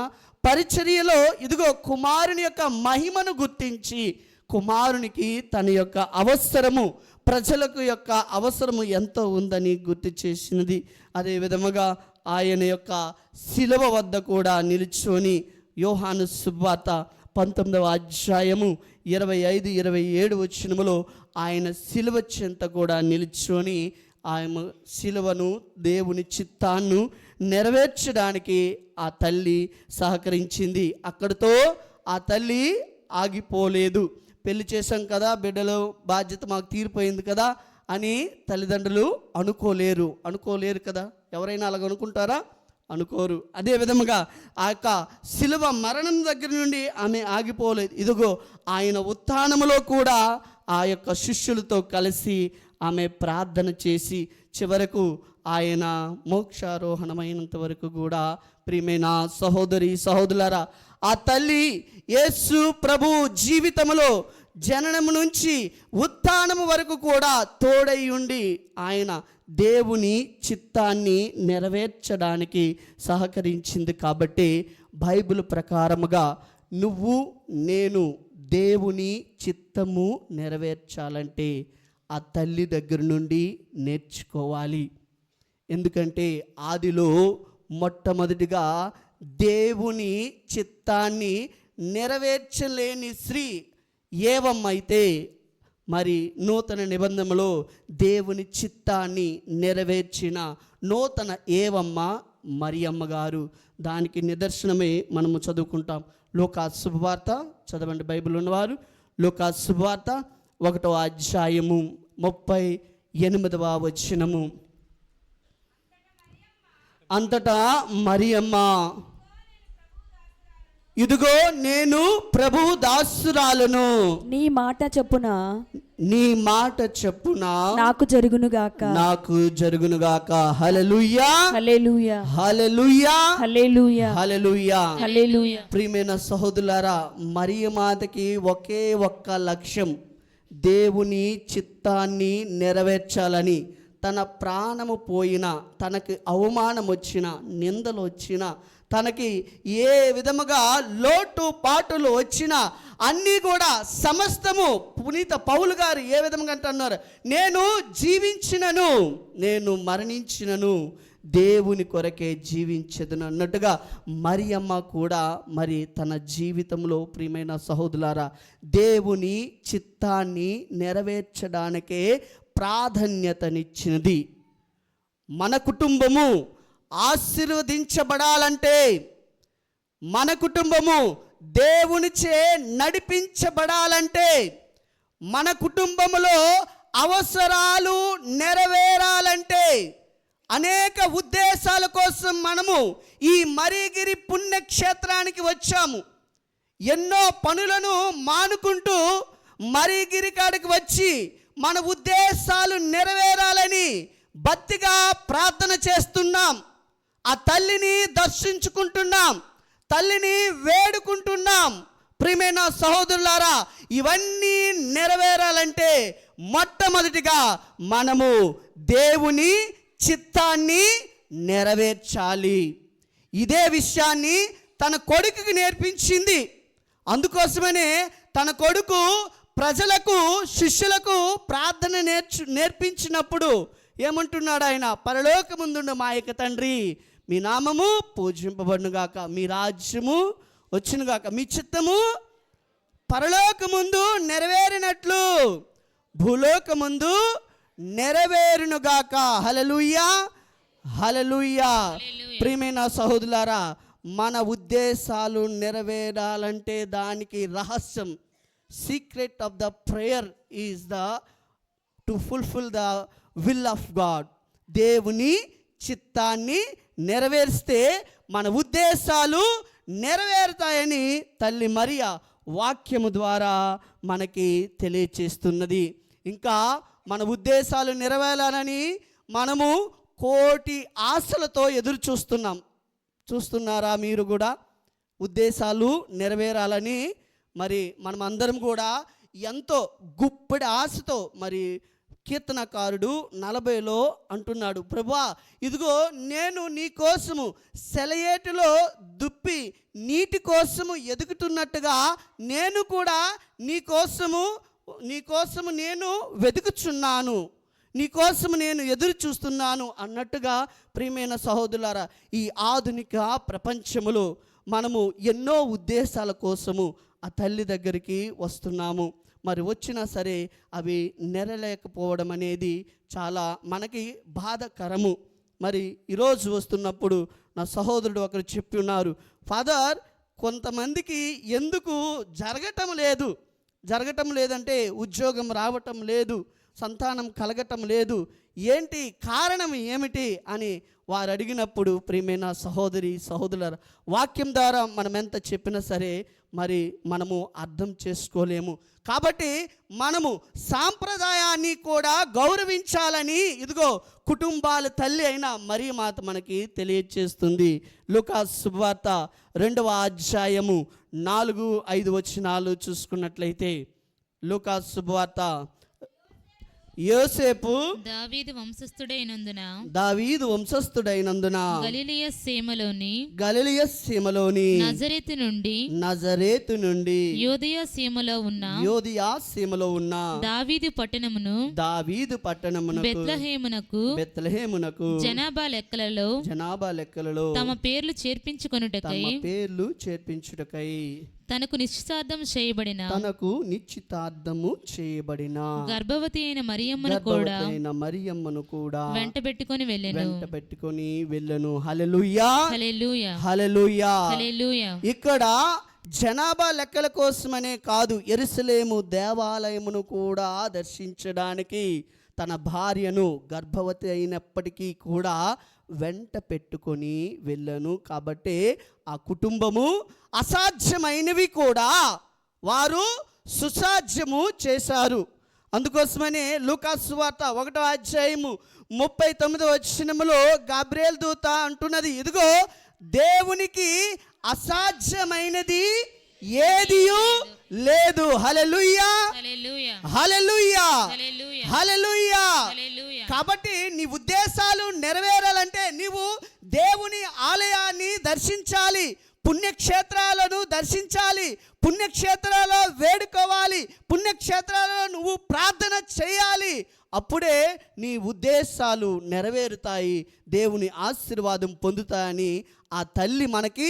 పరిచర్యలో ఇదిగో కుమారుని యొక్క మహిమను గుర్తించి కుమారునికి తన యొక్క అవసరము, ప్రజలకు యొక్క అవసరము ఎంతో ఉందని గుర్తు చేసినది. అదే విధముగా ఆయన యొక్క శిలువ వద్ద కూడా నిలుచుని యోహాను సువార్త 19వ అధ్యాయము 25-27 వచనములో ఆయన శిలువ చెంత కూడా నిలుచుని ఆయన శిలువను, దేవుని చిత్తాన్ని నెరవేర్చడానికి ఆ తల్లి సహకరించింది. అక్కడితో ఆ తల్లి ఆగిపోలేదు. పెళ్లి చేశాం కదా, బిడ్డలో బాధ్యత మాకు తీరిపోయింది కదా అని తల్లిదండ్రులు అనుకోలేరు కదా. ఎవరైనా అలాగ అనుకుంటారా? అనుకోరు. అదే విధముగా ఆ యొక్క శిలువ మరణం దగ్గర నుండి ఆమె ఆగిపోలేదు. ఇదిగో ఆయన ఉత్థానములో కూడా ఆ యొక్క శిష్యులతో కలిసి ఆమె ప్రార్థన చేసి చివరకు ఆయన మోక్షారోహణమైనంత వరకు కూడా, ప్రియమైన సహోదరి సహోదరులారా, ఆ తల్లి యేసు ప్రభు జీవితంలో జననము నుంచి ఉత్థానము వరకు కూడా తోడై ఉండి ఆయన దేవుని చిత్తాన్ని నెరవేర్చడానికి సహకరించింది. కాబట్టి బైబిల్ ప్రకారముగా నువ్వు నేను దేవుని చిత్తము నెరవేర్చాలంటే ఆ తల్లి దగ్గర నుండి నేర్చుకోవాలి. ఎందుకంటే ఆదిలో మొట్టమొదటిగా దేవుని చిత్తాన్ని నెరవేర్చలేని స్త్రీ ఏవమ్మ అయితే, మరి నూతన నిబంధనలో దేవుని చిత్తాన్ని నెరవేర్చిన నూతన ఏవమ్మ మరియమ్మ గారు. దానికి నిదర్శనమే మనము చదువుకుంటాం. లూకా శుభవార్త చదవండి, బైబిల్ ఉన్నవారు. లూకా శుభవార్త 1వ అధ్యాయము 38వ వచనము. అంతటా మరియమ్మ, ఇదిగో నేను ప్రభు దాసురాలను, నీ మాట చెప్పున నాకు జరుగునుగాక. హల్లెలూయా హల్లెలూయా హల్లెలూయా హల్లెలూయా హల్లెలూయా హల్లెలూయా. ప్రియమైన సహోదరులారా, మరియమాతకి ఒకే ఒక్క లక్ష్యం, దేవుని చిత్తాన్ని నెరవేర్చాలని. తన ప్రాణము పోయినా, తనకి అవమానం వచ్చినా, నిందలు వచ్చినా, తనకి ఏ విధముగా లోటు పాటులు వచ్చినా అన్నీ కూడా సమస్తము, పునీత పౌలు గారు ఏ విధంగా అంటున్నారు, నేను జీవించినను నేను మరణించినను దేవుని కొరకే జీవించదును అన్నట్టుగా మరియమ్మ కూడా మరి తన జీవితంలో, ప్రియమైన సహోదరులారా, దేవుని చిత్తాన్ని నెరవేర్చడానికే ప్రాధాన్యతనిచ్చినది. మన కుటుంబము ఆశీర్వదించబడాలంటే, మన కుటుంబము దేవునిచే నడిపించబడాలంటే, మన కుటుంబములో అవసరాలు నెరవేరాలంటే, అనేక ఉద్దేశాల కోసం మనము ఈ మరిగిరి పుణ్యక్షేత్రానికి వచ్చాము. ఎన్నో పనులను మానుకుంటూ మరిగిరి కాడికి వచ్చి మన ఉద్దేశాలు నెరవేరాలని భక్తిగా ప్రార్థన చేస్తున్నాం. ఆ తల్లిని దర్శించుకుంటున్నాం, తల్లిని వేడుకుంటున్నాం. ప్రియమైన సహోదరులారా, ఇవన్నీ నెరవేరాలంటే మొట్టమొదటిగా మనము దేవుని చిత్తాన్ని నెరవేర్చాలి. ఇదే విషయాన్ని తన కొడుకుకి నేర్పించింది. అందుకోసమనే తన కొడుకు ప్రజలకు, శిష్యులకు ప్రార్థన నేర్పించినప్పుడు ఏమంటున్నాడు ఆయన? పరలోకమందున్న మా యొక్క తండ్రి, మీ నామము పూజింపబడునుగాక, మీ రాజ్యము వచ్చునుగాక, మీ చిత్తము పరలోకముందు నెరవేరినట్లు భూలోకముందు నెరవేరునుగాక. హల్లెలూయా హల్లెలూయా. ప్రియమైన సహోదరులారా, మన ఉద్దేశాలు నెరవేరాలంటే దానికి రహస్యం, secret of the prayer is to fulfil the will of God. దేవుని చిత్తాన్ని నెరవేరిస్తే మన ఉద్దేశాలు నెరవేరుతాయని తల్లి మరియా వాక్యము ద్వారా మనకి తెలియచేస్తున్నది. ఇంకా మన ఉద్దేశాలు నెరవేరాలని మనము కోటి ఆశలతో ఎదురు చూస్తున్నాం. చూస్తున్నారా మీరు కూడా? ఉద్దేశాలు నెరవేరాలని మరి మనమందరం కూడా ఎంతో గుప్పెడి ఆశతో మరి కీర్తనకారుడు 40లో అంటున్నాడు, ప్రభువా ఇదిగో నేను నీ కోసము సెలయేటిలో దుప్పి నీటి కోసము ఎదుగుతున్నట్టుగా నేను కూడా నీ కోసము నేను వెతుకుచున్నాను, నీ కోసము నేను ఎదురు చూస్తున్నాను అన్నట్టుగా. ప్రియమైన సహోదరులారా, ఈ ఆధునిక ప్రపంచములో మనము ఎన్నో ఉద్దేశాల కోసము ఆ తల్లి దగ్గరికి వస్తున్నాము. మరి వచ్చినా సరే అవి నెరలేకపోవడం అనేది చాలా మనకి బాధాకరము. మరి ఈరోజు వస్తున్నప్పుడు నా సహోదరుడు ఒకరు చెప్పి ఉన్నారు, ఫాదర్ కొంతమందికి ఎందుకు జరగటం లేదంటే ఉద్యోగం రావటం లేదు, సంతానం కలగటం లేదు, ఏంటి కారణం ఏమిటి అని వారు అడిగినప్పుడు, ప్రియమైన సహోదరుల వాక్యం ద్వారా మనం ఎంత చెప్పినా సరే మరి మనము అర్థం చేసుకోలేము. కాబట్టి మనము సాంప్రదాయాన్ని కూడా గౌరవించాలని ఇదిగో కుటుంబాల తల్లి అయిన మరియ మాత మనకి తెలియచేస్తుంది. లూకాసు శుభవార్త 2వ అధ్యాయము 4-5 వచనాలు చూసుకున్నట్లయితే, లూకాసు శుభవార్త, యోసేపు దావీదు వంశస్థుడైనందున గలిలయ సీమలోని నజరేతు నుండి యోదయ సీమలో ఉన్న దావీదు పట్టణమును బెత్లెహేమునకు జనాభా లెక్కలలో తమ పేర్లు చేర్పించుకొనుటకై తనకు నిశ్చితార్థము చేయబడిన గర్భవతి అయిన మరియమ్మను కూడా వెంట పెట్టుకొని వెళ్ళెను. హల్లెలూయా, హల్లెలూయా. ఇక్కడ జనాభా లెక్కల కోసమనే కాదు, యెరూషలేము దేవాలయమును కూడా దర్శించడానికి తన భార్యను గర్భవతి అయినప్పటికీ కూడా వెంట పెట్టుకొని వెళ్ళను. కాబట్టి ఆ కుటుంబము అసాధ్యమైనవి కూడా వారు సుసాధ్యము చేశారు. అందుకోసమని లూకాసు వార్త 1వ అధ్యాయము 39వ వచనములో గాబ్రియేల్ దూత అంటున్నది, ఇదిగో దేవునికి అసాధ్యమైనది ఏదియూ లేదు. హల్లెలూయా, హల్లెలూయా, హల్లెలూయా. కాబట్టి నీ ఉద్దేశాలు నెరవేరాలంటే నీవు దేవుని ఆలయాన్ని దర్శించాలి, పుణ్యక్షేత్రాలను దర్శించాలి, పుణ్యక్షేత్రాల్లో వేడుకోవాలి, పుణ్యక్షేత్రాలలో నువ్వు ప్రార్థన చేయాలి. అప్పుడే నీ ఉద్దేశాలు నెరవేరుతాయి, దేవుని ఆశీర్వాదం పొందుతాయని ఆ తల్లి మనకి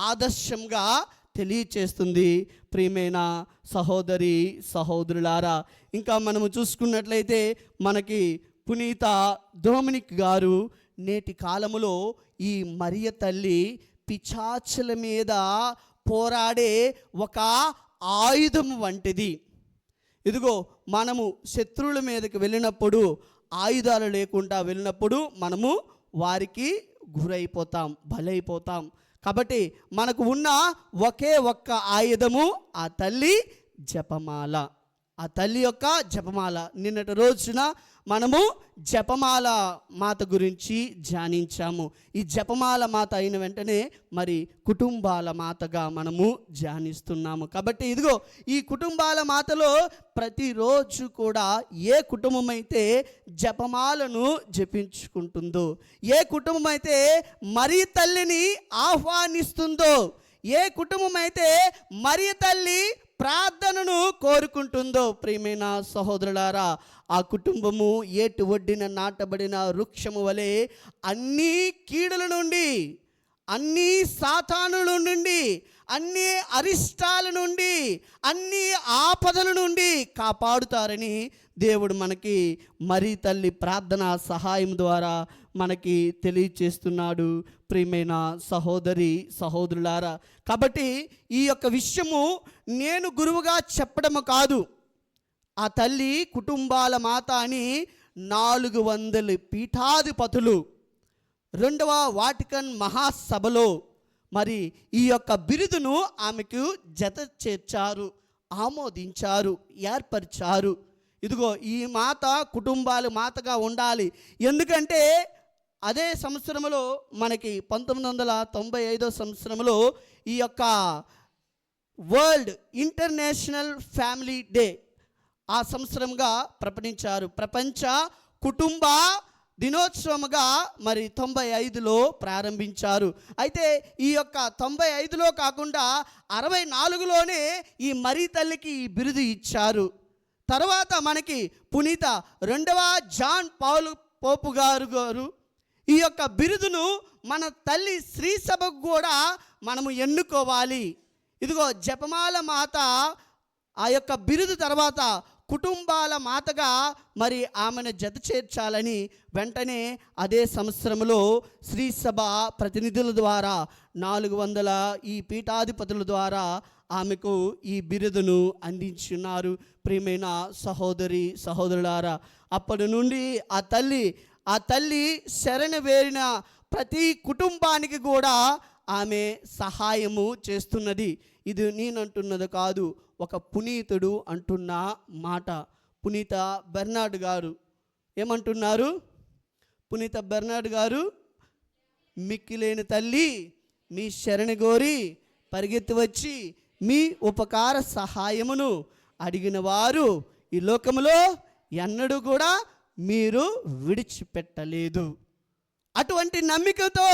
ఆదర్శంగా తెలియచేస్తుంది. ప్రియమైన సహోదరులారా, ఇంకా మనము చూసుకున్నట్లయితే మనకి పునీత డొమినిక్ గారు నేటి కాలములో ఈ మరియ తల్లి పిశాచుల మీద పోరాడే ఒక ఆయుధం వంటిది. ఇదిగో మనము శత్రువుల మీదకి వెళ్ళినప్పుడు, ఆయుధాలు లేకుండా వెళ్ళినప్పుడు మనము వారికి గురైపోతాం, బలైపోతాం. కాబట్టి మనకు ఉన్న ఒకే ఒక్క ఆయుధము ఆ తల్లి జపమాల, ఆ తల్లి యొక్క జపమాల. నిన్నటి రోజున మనము జపమాల మాత గురించి ధ్యానించాము. ఈ జపమాల మాత అయిన వెంటనే మరి కుటుంబాల మాతగా మనము ధ్యానిస్తున్నాము. కాబట్టి ఇదిగో ఈ కుటుంబాల మాతలో ప్రతిరోజు కూడా ఏ కుటుంబం అయితే జపమాలను జపించుకుంటుందో, ఏ కుటుంబం అయితే మరియ తల్లిని ఆహ్వానిస్తుందో, ఏ కుటుంబం అయితే మరియ తల్లి ప్రార్థనను కోరుకుంటుందో, ప్రియమైన సహోదరులారా, ఆ కుటుంబము ఏటి ఒడ్డిన నాటబడిన వృక్షము వలె అన్ని కీడుల నుండి, అన్ని సాతానుల నుండి, అన్ని అరిష్టాల నుండి, అన్ని ఆపదల నుండి కాపాడుతారని దేవుడు మనకి మరి తల్లి ప్రార్థన సహాయం ద్వారా మనకి తెలియచేస్తున్నాడు. ప్రియమైన సహోదరులారా, కాబట్టి ఈ యొక్క విషయము నేను గురువుగా చెప్పడము కాదు, ఆ తల్లి కుటుంబాల మాత అని 400 పీఠాధిపతులు 2వ వాటికన్ మహాసభలో మరి ఈ యొక్క బిరుదును ఆమెకు జత చేర్చారు, ఆమోదించారు, ఏర్పరిచారు. ఇదిగో ఈ మాత కుటుంబాల మాతగా ఉండాలి. ఎందుకంటే అదే సంవత్సరంలో మనకి 1995 సంవత్సరంలో ఈ యొక్క వరల్డ్ ఇంటర్నేషనల్ ఫ్యామిలీ డే ఆ సంవత్సరంగా ప్రకటించారు. ప్రపంచ కుటుంబ దినోత్సవముగా మరి 95లో ప్రారంభించారు. అయితే ఈ యొక్క 95లో కాకుండా 64లోనే ఈ మరీ తల్లికి ఈ బిరుదు ఇచ్చారు. తర్వాత మనకి పునీత 2వ జాన్ పాల్ పోపు గారు ఈ యొక్క బిరుదును మన తల్లి శ్రీ సభకు కూడా మనము ఎన్నుకోవాలి. ఇదిగో జపమాల మాత ఆ యొక్క బిరుదు తర్వాత కుటుంబాల మాతగా మరి ఆమెను జత చేర్చాలని వెంటనే అదే సంవత్సరంలో శ్రీ సభ ప్రతినిధుల ద్వారా 400 ఈ పీఠాధిపతుల ద్వారా ఆమెకు ఈ బిరుదును అందించున్నారు. ప్రియమైన సహోదరి సహోదరులారా, అప్పటి నుండి ఆ తల్లి శరణ వేరిన ప్రతి కుటుంబానికి కూడా ఆమె సహాయము చేస్తున్నది. ఇది నేనంటున్నది కాదు, ఒక పునీతుడు అంటున్న మాట. పునీత బెర్నార్డ్ గారు ఏమంటున్నారు? పునీత బెర్నార్డ్ గారు, మిక్కిలేని తల్లి మీ శరణి గోరి పరిగెత్తి వచ్చి మీ ఉపకార సహాయమును అడిగిన వారు ఈ లోకములో ఎన్నడూ కూడా మీరు విడిచిపెట్టలేదు. అటువంటి నమ్మికతో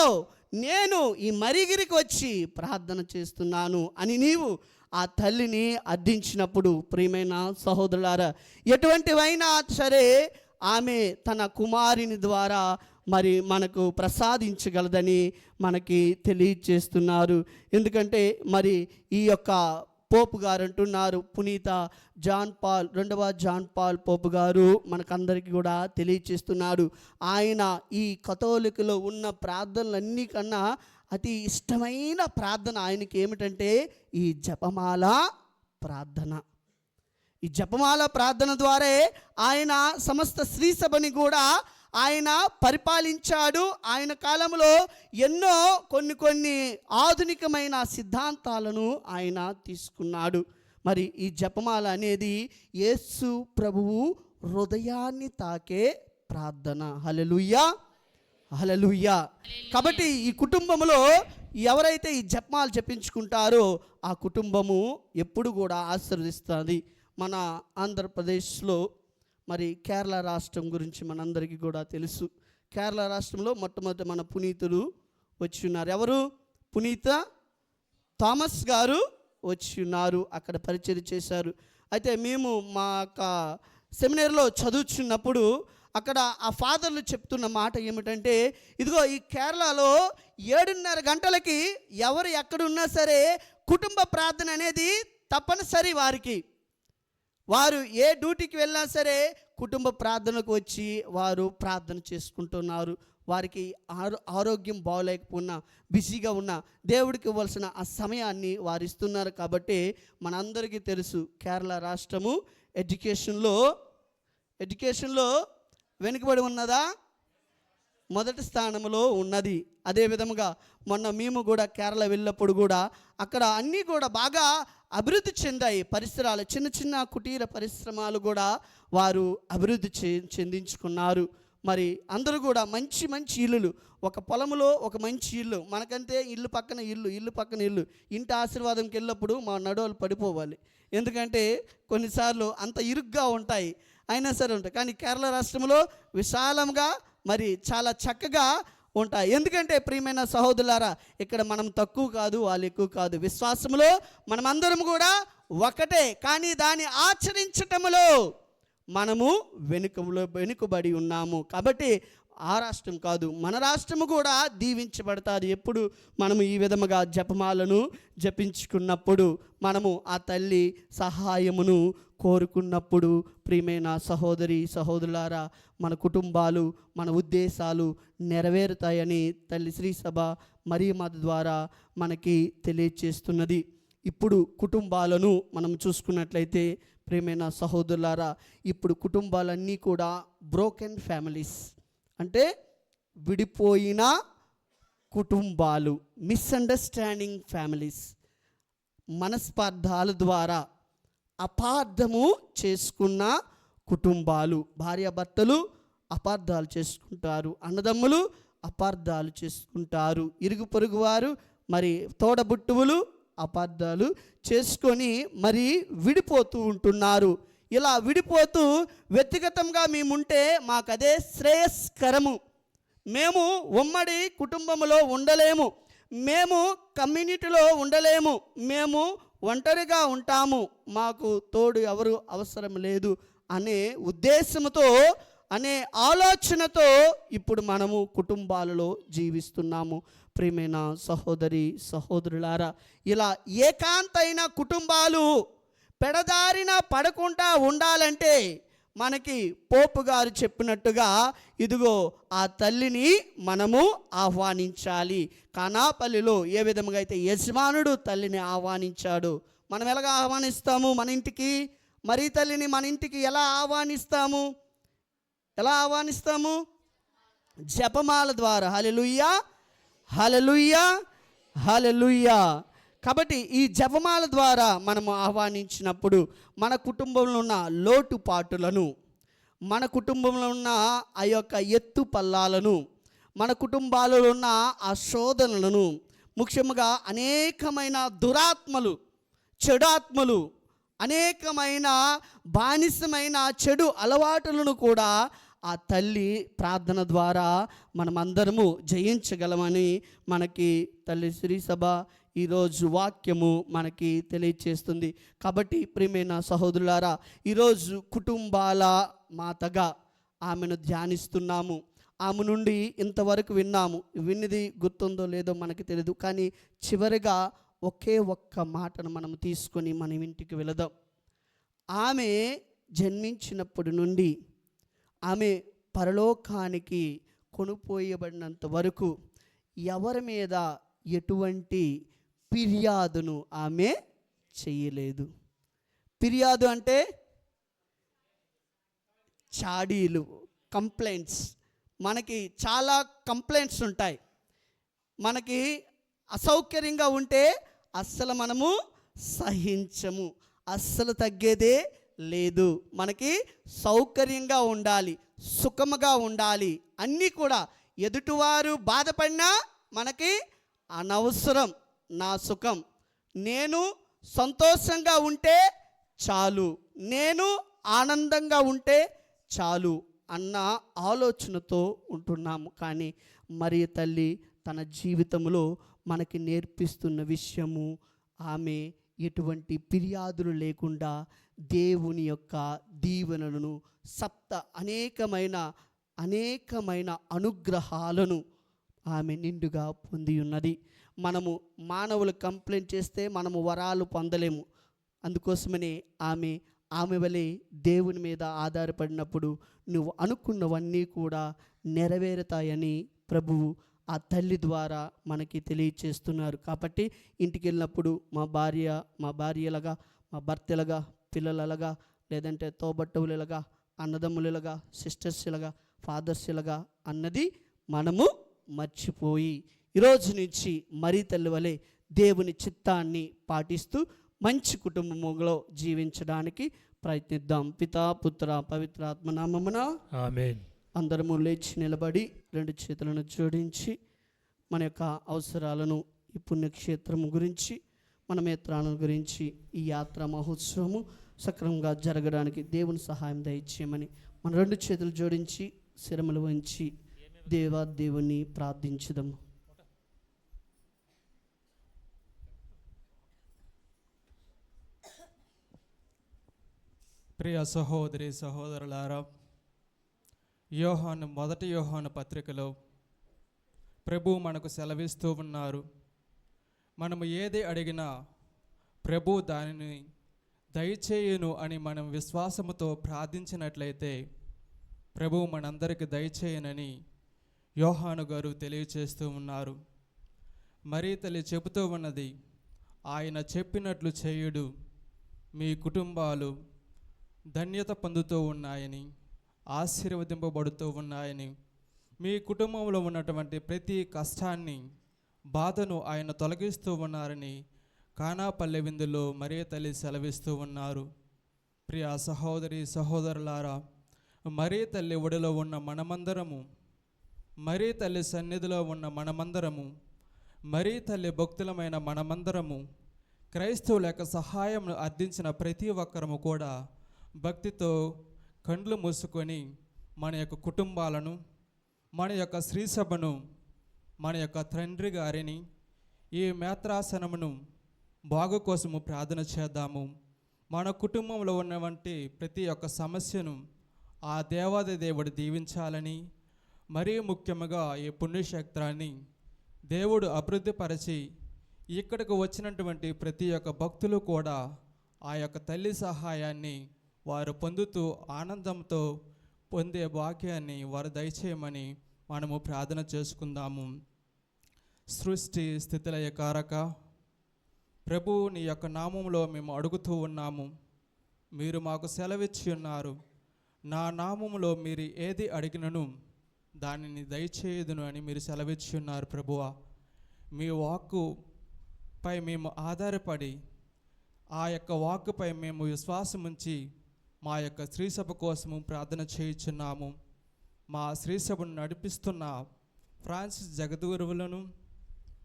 నేను ఈ మరిగిరికి వచ్చి ప్రార్థన చేస్తున్నాను అని నీవు ఆ తల్లిని అర్థించినప్పుడు, ప్రియమైన సహోదరులారా, ఎటువంటివైనా సరే ఆమె తన కుమారుని ద్వారా మరి మనకు ప్రసాదించగలదని మనకి తెలియచేస్తున్నారు. ఎందుకంటే మరి ఈ యొక్క పోపు గారు అంటున్నారు, పునీత 2వ జాన్ పాల్ పోపు గారు మనకందరికీ కూడా తెలియచేస్తున్నాడు. ఆయన ఈ కథోలికలో ఉన్న ప్రార్థనలన్నీ కన్నా అతి ఇష్టమైన ప్రార్థన ఆయనకి ఏమిటంటే ఈ జపమాల ప్రార్థన. ఈ జపమాల ప్రార్థన ద్వారా ఆయన సమస్త శ్రీ సభని కూడా ఆయన పరిపాలించాడు. ఆయన కాలంలో ఎన్నో కొన్ని ఆధునికమైన సిద్ధాంతాలను ఆయన తీసుకున్నాడు. మరి ఈ జపమాల అనేది యేసు ప్రభువు హృదయాన్ని తాకే ప్రార్థన. హల్లెలూయా, హల్లెలూయా. కాబట్టి ఈ కుటుంబంలో ఎవరైతే ఈ జపమాలు జపించుకుంటారో ఆ కుటుంబము ఎప్పుడు కూడా ఆశీర్వదిస్తుంది. మన ఆంధ్రప్రదేశ్లో మరి కేరళ రాష్ట్రం గురించి మనందరికీ కూడా తెలుసు. కేరళ రాష్ట్రంలో మొట్టమొదటి మన పునీతులు వచ్చి ఉన్నారు. ఎవరు? పునీత థామస్ గారు వచ్చి ఉన్నారు, అక్కడ పరిచయం చేశారు. అయితే మేము మా యొక్క సెమినార్లో చదువుతున్నప్పుడు అక్కడ ఆ ఫాదర్లు చెప్తున్న మాట ఏమిటంటే, ఇదిగో ఈ కేరళలో 7:30 గంటలకి ఎవరు ఎక్కడున్నా సరే కుటుంబ ప్రార్థన అనేది తప్పనిసరి. వారు ఏ డ్యూటీకి వెళ్ళినా సరే కుటుంబ ప్రార్థనకు వచ్చి వారు ప్రార్థన చేసుకుంటున్నారు. వారికి ఆరోగ్యం బాగోలేకపోయినా, బిజీగా ఉన్న దేవుడికి ఇవ్వాల్సిన ఆ సమయాన్ని వారు ఇస్తున్నారు. కాబట్టి మనందరికీ తెలుసు కేరళ రాష్ట్రము ఎడ్యుకేషన్లో వెనుకబడి ఉన్నదా? మొదటి స్థానంలో ఉన్నది. అదే విధముగా మొన్న మేము కూడా కేరళ వెళ్ళినప్పుడు కూడా అక్కడ అన్నీ కూడా బాగా అభివృద్ధి చెందాయి. పరిసరాలు, చిన్న చిన్న కుటీర పరిశ్రమలు కూడా వారు అభివృద్ధి చెందించుకున్నారు. మరి అందరూ కూడా మంచి మంచి ఇల్లులు, ఒక పొలంలో ఒక మంచి ఇల్లు, మనకంటే ఇల్లు పక్కన ఇల్లు. ఇంటి ఆశీర్వాదంకి వెళ్ళినప్పుడు మా నడువులు పడిపోవాలి. ఎందుకంటే కొన్నిసార్లు అంత ఇరుగ్గా ఉంటాయి, అయినా సరే ఉంటాయి. కానీ కేరళ రాష్ట్రంలో విశాలంగా మరి చాలా చక్కగా ఉంటాయి. ఎందుకంటే ప్రియమైన సహోదరులారా, ఇక్కడ మనం తక్కువ కాదు, వాళ్ళు ఎక్కువ కాదు. విశ్వాసములో మనమందరం కూడా ఒకటే, కానీ దాన్ని ఆచరించటములో మనము వెనుకబడి ఉన్నాము. కాబట్టి ఆ రాష్ట్రం కాదు, మన రాష్ట్రము కూడా దీవించబడతారు. ఎప్పుడు మనము ఈ విధముగా జపమాలను జపించుకున్నప్పుడు, మనము ఆ తల్లి సహాయమును కోరుకున్నప్పుడు, ప్రియమైన సహోదరి సహోదరులారా, మన కుటుంబాలు, మన ఉద్దేశాలు నెరవేరుతాయని తల్లి శ్రీ సభ మరియమాత ద్వారా మనకి తెలియచేస్తున్నది. ఇప్పుడు కుటుంబాలను మనం చూసుకున్నట్లయితే ప్రియమైన సహోదరులారా, ఇప్పుడు కుటుంబాలన్నీ కూడా బ్రోకెన్ ఫ్యామిలీస్, అంటే విడిపోయిన కుటుంబాలు, మిస్అండర్స్టాండింగ్ ఫ్యామిలీస్, మనస్పర్ధాల ద్వారా అపార్థము చేసుకున్న కుటుంబాలు. భార్యాభర్తలు అపార్థాలు చేసుకుంటారు, అన్నదమ్ములు అపార్థాలు చేసుకుంటారు, ఇరుగు పొరుగు వారు, మరి తోడబుట్టువులు అపార్థాలు చేసుకొని మరి విడిపోతూ ఉంటున్నారు. ఇలా విడిపోతూ వ్యక్తిగతంగా మేముంటే మాకు అదే శ్రేయస్కరము. మేము ఉమ్మడి కుటుంబంలో ఉండలేము, మేము కమ్యూనిటీలో ఉండలేము, మేము ఒంటరిగా ఉంటాము, మాకు తోడు ఎవరు అవసరం లేదు అనే ఉద్దేశంతో, అనే ఆలోచనతో ఇప్పుడు మనము కుటుంబాలలో జీవిస్తున్నాము. ప్రియమైన సహోదరి సహోదరులారా, ఇలా ఏకాంతైన కుటుంబాలు పెడదారిన పడకుండా ఉండాలంటే మనకి పోపు గారు చెప్పినట్టుగా ఇదిగో ఆ తల్లిని మనము ఆహ్వానించాలి. కానాపల్లిలో ఏ విధంగా అయితే యజమానుడు తల్లిని ఆహ్వానించాడు, మనం ఎలాగ ఆహ్వానిస్తాము మన ఇంటికి? మరి తల్లిని మన ఇంటికి ఎలా ఆహ్వానిస్తాము? జపమాల ద్వారా. హల్లెలూయా, హల్లెలూయా, హల్లెలూయా. కాబట్టి ఈ జపమాల ద్వారా మనము ఆహ్వానించినప్పుడు మన కుటుంబంలో ఉన్న లోటుపాటులను, మన కుటుంబంలో ఉన్న ఆ యొక్క ఎత్తు పల్లాలను, మన కుటుంబాలలో ఉన్న ఆ శోధనలను, ముఖ్యంగా అనేకమైన దురాత్మలు, చెడాత్మలు, అనేకమైన బానిసమైన చెడు అలవాటులను కూడా ఆ తల్లి ప్రార్థన ద్వారా మనమందరము జయించగలమని మనకి తల్లి శ్రీ సభ ఈరోజు వాక్యము మనకి తెలియచేస్తుంది. కాబట్టి ప్రియమైన సహోదరులారా, ఈరోజు కుటుంబాల మాతగా ఆమెను ధ్యానిస్తున్నాము. ఆమె నుండి ఇంతవరకు విన్నాము, విన్నది గుర్తుందో లేదో మనకి తెలియదు, కానీ చివరిగా ఒకే ఒక్క మాటను మనం తీసుకొని మనం ఇంటికి వెళదాం. ఆమె జన్మించినప్పటి నుండి ఆమె పరలోకానికి కొనుపోయబడినంత వరకు ఎవరి మీద ఎటువంటి ఫిర్యాదును ఆమె చేయలేదు. ఫిర్యాదు అంటే చాడీలు, కంప్లైంట్స్. మనకి చాలా కంప్లైంట్స్ ఉంటాయి. మనకి అసౌకర్యంగా ఉంటే అస్సలు మనము సహించము, అస్సలు తగ్గేదే లేదు. మనకి సౌకర్యంగా ఉండాలి, సుఖముగా ఉండాలి, అన్నీ కూడా. ఎదుటివారు బాధపడినా మనకి అనవసరం, నా సుఖం, నేను సంతోషంగా ఉంటే చాలు, నేను ఆనందంగా ఉంటే చాలు అన్న ఆలోచనతో ఉంటున్నాము. కానీ మరి తల్లి తన జీవితంలో మనకి నేర్పిస్తున్న విషయము, ఆమె ఎటువంటి ఫిర్యాదులు లేకుండా దేవుని యొక్క దీవెనలను, అనేకమైన అనుగ్రహాలను ఆమె నిండుగా పొంది ఉన్నది. మనము మానవులు కంప్లైంట్ చేస్తే మనము వరాలు పొందలేము. అందుకోసమనే ఆమె వలె దేవుని మీద ఆధారపడినప్పుడు నువ్వు అనుకున్నవన్నీ కూడా నెరవేరుతాయని ప్రభువు ఆ తల్లి ద్వారా మనకి తెలియచేస్తున్నారు. కాబట్టి ఇంటికి వెళ్ళినప్పుడు మా భార్యలుగా, మా భర్తలుగా, పిల్లలగా, లేదంటే తోబట్టవులగా, అన్నదమ్ములగా, సిస్టర్స్లుగా, ఫాదర్స్లుగా అన్నది మనము మర్చిపోయి ఈరోజు నుంచి మరీ తల్లి వలె దేవుని చిత్తాన్ని పాటిస్తూ మంచి కుటుంబంలో జీవించడానికి ప్రయత్నిద్దాం. పితా, పుత్ర, పవిత్రాత్మ నామమున ఆమేన్. అందరము లేచి నిలబడి 2 చేతులను జోడించి మన యొక్క అవసరాలను, ఈ పుణ్యక్షేత్రము గురించి, మన మేత్రాలను గురించి, ఈ యాత్ర మహోత్సవము సక్రమంగా జరగడానికి దేవుని సహాయం దయచేయమని మన 2 చేతులు జోడించి శిరములు వంచి దేవుని ప్రార్థించుదాము. ప్రియ సహోదరి సహోదరులారా, మొదటి యోహాను పత్రికలో ప్రభు మనకు సెలవిస్తూ ఉన్నారు, మనము ఏది అడిగినా ప్రభు దానిని దయచేయును అని మనం విశ్వాసముతో ప్రార్థించినట్లయితే ప్రభు మనందరికి దయచేయనని యోహాను గారు తెలియచేస్తూ ఉన్నారు. మరీ తల్లి చెబుతూ ఉన్నది, ఆయన చెప్పినట్లు చేయుడు, మీ కుటుంబాలు ధన్యత పొందుతూ ఉన్నాయని, ఆశీర్వదింపబడుతూ ఉన్నాయని, మీ కుటుంబంలో ఉన్నటువంటి ప్రతి కష్టాన్ని, బాధను ఆయన తొలగిస్తూ ఉన్నారని కానాపల్లె విందులో మరీ తల్లి సెలవిస్తూ ఉన్నారు. ప్రియ సహోదరి సహోదరులారా, మరీ తల్లి ఒడిలో ఉన్న మనమందరము, మరీ తల్లి సన్నిధిలో ఉన్న మనమందరము, మరీ తల్లి భక్తులమైన మనమందరము క్రైస్తవుల యొక్క సహాయం అర్థించిన ప్రతి ఒక్కరము కూడా భక్తితో కండ్లు మూసుకొని మన యొక్క కుటుంబాలను, మన యొక్క శ్రీసభను, మన యొక్క తండ్రి గారిని, ఈ మేత్రాసనమును బాగు కోసము ప్రార్థన చేద్దాము. మన కుటుంబంలో ఉన్నవంటి ప్రతి ఒక్క సమస్యను ఆ దేవాది దేవుడు దీవించాలని, మరీ ముఖ్యముగా ఈ పుణ్యక్షేత్రాన్ని దేవుడు అభివృద్ధిపరచి ఇక్కడికి వచ్చినటువంటి ప్రతి ఒక్క భక్తులు కూడా ఆ యొక్క తల్లి సహాయాన్ని వారు పొందుతూ ఆనందంతో పొందే భాగ్యాన్ని వారు దయచేయమని మనము ప్రార్థన చేసుకుందాము. సృష్టి స్థితిలయ కారక ప్రభు, నీ యొక్క నామంలో మేము అడుగుతూ ఉన్నాము. మీరు మాకు సెలవిచ్చి ఉన్నారు, నా నామములో మీరు ఏది అడిగినను దానిని దయచేయదును అని మీరు సెలవిచ్చి ఉన్నారు. ప్రభువా, మీ వాక్కుపై మేము ఆధారపడి ఆ యొక్క వాక్కుపై మేము విశ్వాసం ఉంచి మా యొక్క శ్రీసభ కోసము ప్రార్థన చేయుచున్నాము. మా శ్రీసభను నడిపిస్తున్న ఫ్రాన్సిస్ జగద్గురువులను,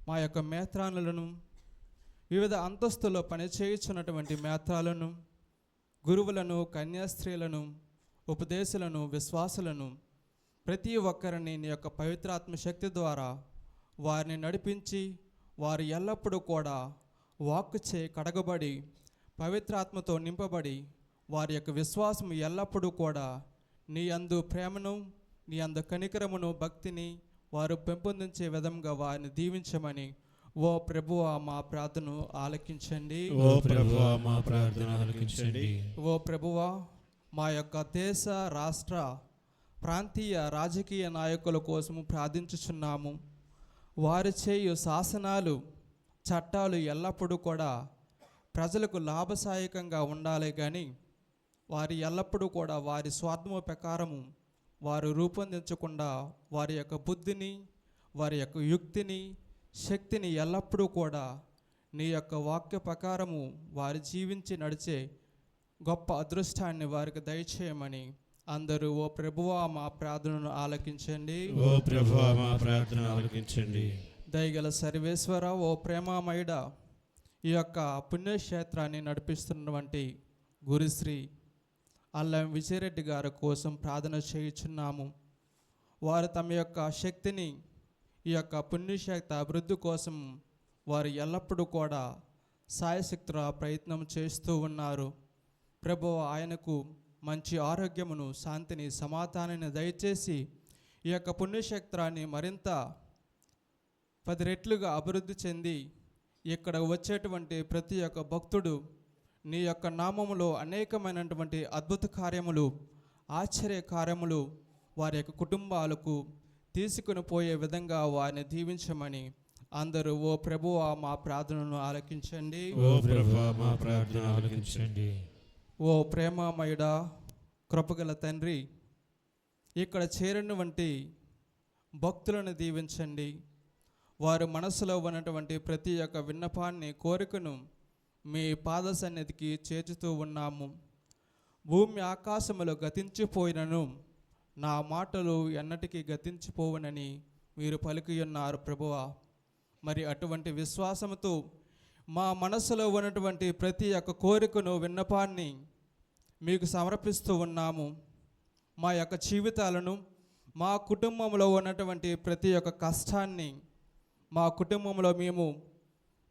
మా యొక్క మేత్రానులను, వివిధ అంతస్తులో పనిచేయుచున్నటువంటి మేత్రాలను, గురువులను, కన్యాస్త్రీలను, ఉపదేశులను, విశ్వాసులను, ప్రతి ఒక్కరిని నీ యొక్క పవిత్రాత్మ శక్తి ద్వారా వారిని నడిపించి వారు ఎల్లప్పుడూ కూడా వాక్కుచే కడగబడి పవిత్రాత్మతో నింపబడి వారి యొక్క విశ్వాసం ఎల్లప్పుడూ కూడా నీ యందు ప్రేమను, నీ యందు కనికరమును, భక్తిని వారు పెంపొందించే విధంగా వారిని దీవించమని ఓ ప్రభువా మా ప్రార్థన ఆలకించండి. ఓ ప్రభువా మా ప్రార్థన ఆలకించండి. ఓ ప్రభువా, మా యొక్క దేశ, రాష్ట్ర, ప్రాంతీయ రాజకీయ నాయకుల కోసము ప్రార్థించుచున్నాము. వారు చేయు శాసనాలు, చట్టాలు ఎల్లప్పుడూ కూడా ప్రజలకు లాభసాయకంగా ఉండాలి కానీ వారి ఎల్లప్పుడూ కూడా వారి స్వార్థము ప్రకారము వారు రూపొందించకుండా వారి యొక్క బుద్ధిని, వారి యొక్క యుక్తిని, శక్తిని ఎల్లప్పుడూ కూడా నీ యొక్క వాక్య ప్రకారము వారు జీవించి నడిచే గొప్ప అదృష్టాన్ని వారికి దయచేయమని అందరూ ఓ ప్రభువా మా ప్రార్థనను ఆలకించండి. ఓ ప్రభువా మా ప్రార్థన ఆలకించండి. దయగల సర్వేశ్వర, ఓ ప్రేమామయుడ, ఈ యొక్క పుణ్యక్షేత్రాన్ని నడిపిస్తున్నటువంటి గురుశ్రీ అల్లం విజయరెడ్డి గారి కోసం ప్రార్థన చేయుచున్నాము. వారు తమ యొక్క శక్తిని ఈ యొక్క పుణ్యక్షేత్ర అభివృద్ధి కోసం వారు ఎల్లప్పుడూ కూడా సాయశక్తుల ప్రయత్నం చేస్తూ ఉన్నారు. ప్రభువు ఆయనకు మంచి ఆరోగ్యమును, శాంతిని, సమాధానాన్ని దయచేసి ఈ యొక్క పుణ్యక్షేత్రాన్ని మరింత 10 రెట్లుగా అభివృద్ధి చెంది ఇక్కడ వచ్చేటువంటి ప్రతి ఒక్క భక్తుడు నీ యొక్క నామములో అనేకమైనటువంటి అద్భుత కార్యములు, ఆశ్చర్య కార్యములు వారి యొక్క కుటుంబాలకు తీసుకుని పోయే విధంగా వారిని దీవించమని అందరూ ఓ ప్రభువా మా ప్రార్థనను ఆలకించండి. ఓ ప్రభువా మా ప్రార్థన ఆలకించండి. ఓ ప్రేమమయుడా, కృపగల తండ్రి, ఇక్కడ చేరినటువంటి భక్తులను దీవించండి. వారి మనసులో ఉన్నటువంటి ప్రతి ఒక్క విన్నపాన్ని, కోరికను మీ పాద సన్నిధికి చేర్చుతూ ఉన్నాము. భూమి ఆకాశములు గతించిపోయినను నా మాటలు ఎన్నటికీ గతించిపోవునని మీరు పలికి ఉన్నారు ప్రభువా. మరి అటువంటి విశ్వాసముతో మా మనసులో ఉన్నటువంటి ప్రతి ఒక్క కోరికను, విన్నపాన్ని మీకు సమర్పిస్తూ ఉన్నాము. మా యొక్క జీవితాలను, మా కుటుంబంలో ఉన్నటువంటి ప్రతి ఒక్క కష్టాన్ని, మా కుటుంబంలో మేము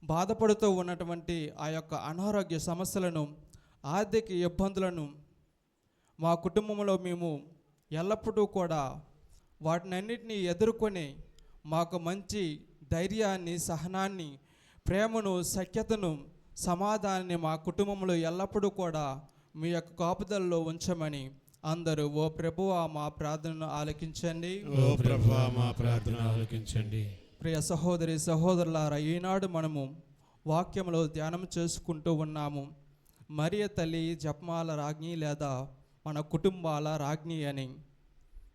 బాధపడుతూ ఉన్నటువంటి ఆ యొక్క అనారోగ్య సమస్యలను, ఆర్థిక ఇబ్బందులను మా కుటుంబంలో మేము ఎల్లప్పుడూ కూడా వాటినన్నిటినీ ఎదుర్కొని మాకు మంచి ధైర్యాన్ని, సహనాన్ని, ప్రేమను, సఖ్యతను, సమాధానాన్ని మా కుటుంబంలో ఎల్లప్పుడూ కూడా మీ యొక్క కాపుదలలో ఉంచమని అందరూ ఓ ప్రభువా మా ప్రార్థనను ఆలకించండి. ఓ ప్రభువా మా ప్రార్థన ఆలకించండి. ప్రియ సహోదరి సహోదరులారా, ఈనాడు మనము వాక్యంలో ధ్యానం చేసుకుంటూ ఉన్నాము. మరియ తల్లి జపమాల రాజ్ఞి లేదా మన కుటుంబాల రాజ్ఞి అని.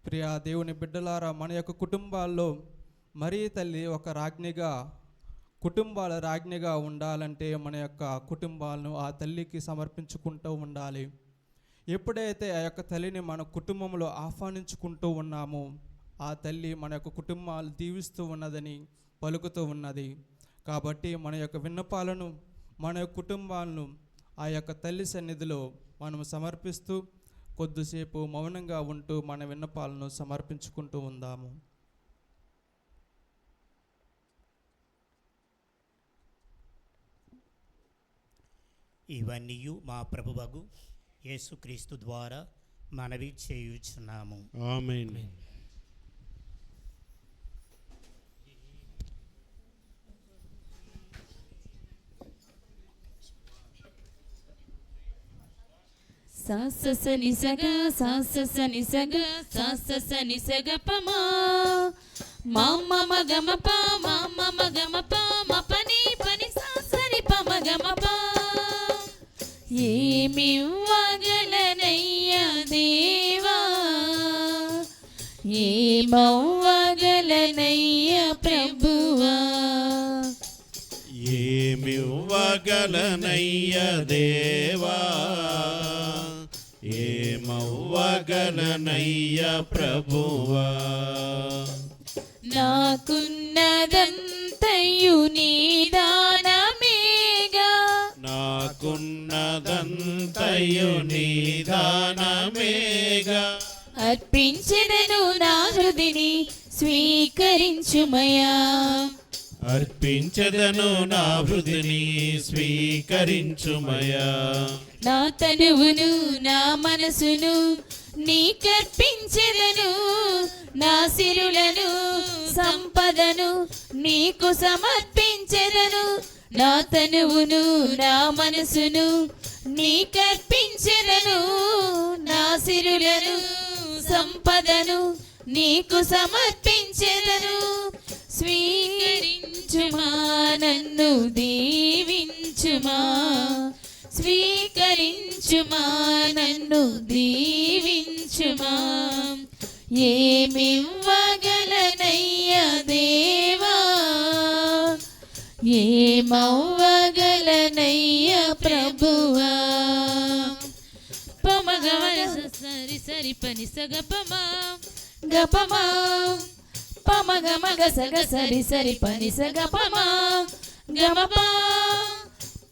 ప్రియ దేవుని బిడ్డలారా, మన యొక్క కుటుంబాల్లో మరియ తల్లి ఒక రాజ్ఞిగా, కుటుంబాల రాజ్ఞిగా ఉండాలంటే మన యొక్క కుటుంబాలను ఆ తల్లికి సమర్పించుకుంటూ ఉండాలి. ఎప్పుడైతే ఆ యొక్క తల్లిని మన కుటుంబంలో ఆహ్వానించుకుంటూ ఉన్నామో ఆ తల్లి మన యొక్క కుటుంబాలు దీవిస్తూ ఉన్నదని పలుకుతూ ఉన్నది. కాబట్టి మన యొక్క విన్నపాలను, మన యొక్క కుటుంబాలను ఆ యొక్క తల్లి సన్నిధిలో మనం సమర్పిస్తూ కొద్దిసేపు మౌనంగా ఉంటూ మన విన్నపాలను సమర్పించుకుంటూ ఉందాము. ఇవన్నీ మా ప్రభువగు యేసుక్రీస్తు ద్వారా మనవి చేయుచున్నాము. ఆమేన్. సాససని సగ సాససని సగ సాససని సగ పమా మమ మగమప మమ మగమప మపని పని సాసరి పమగమప ఏమివ్వగలనయ్యా దేవా ఏమవ్వగలనయ్యా ప్రభువా ఏమివ్వగలనయ్య దేవా ఏమవ్వగలనయ్య ప్రభువా నాకున్నదంతయు నీ దానమేగా నాకున్నదంతయు నీ దానమేగా అర్పించెదను నా హృదిని స్వీకరించుమయా అర్పించదను నా హృదిని స్వీకరించుమయా నా తనువును నా మనసును నీకర్పించెదను నా సిరులను సంపదను నీకు సమర్పించెదను నా తనువును నా మనసును నీకర్పించెదను నా సిరులను సంపదను నీకు సమర్పించెదను స్వీకరించుమా నన్ను దీవించుమా స్వీకరించుమా నన్ను దీవించుమా ఏమివ్వగలనయ్యా దేవా ఏమవ్వగలనయ్యా ప్రభువా పమగమగ సరి సరి పని సగ పమా గపమా పమగమగ సగ సరి సరి పని సగ పమా గమపా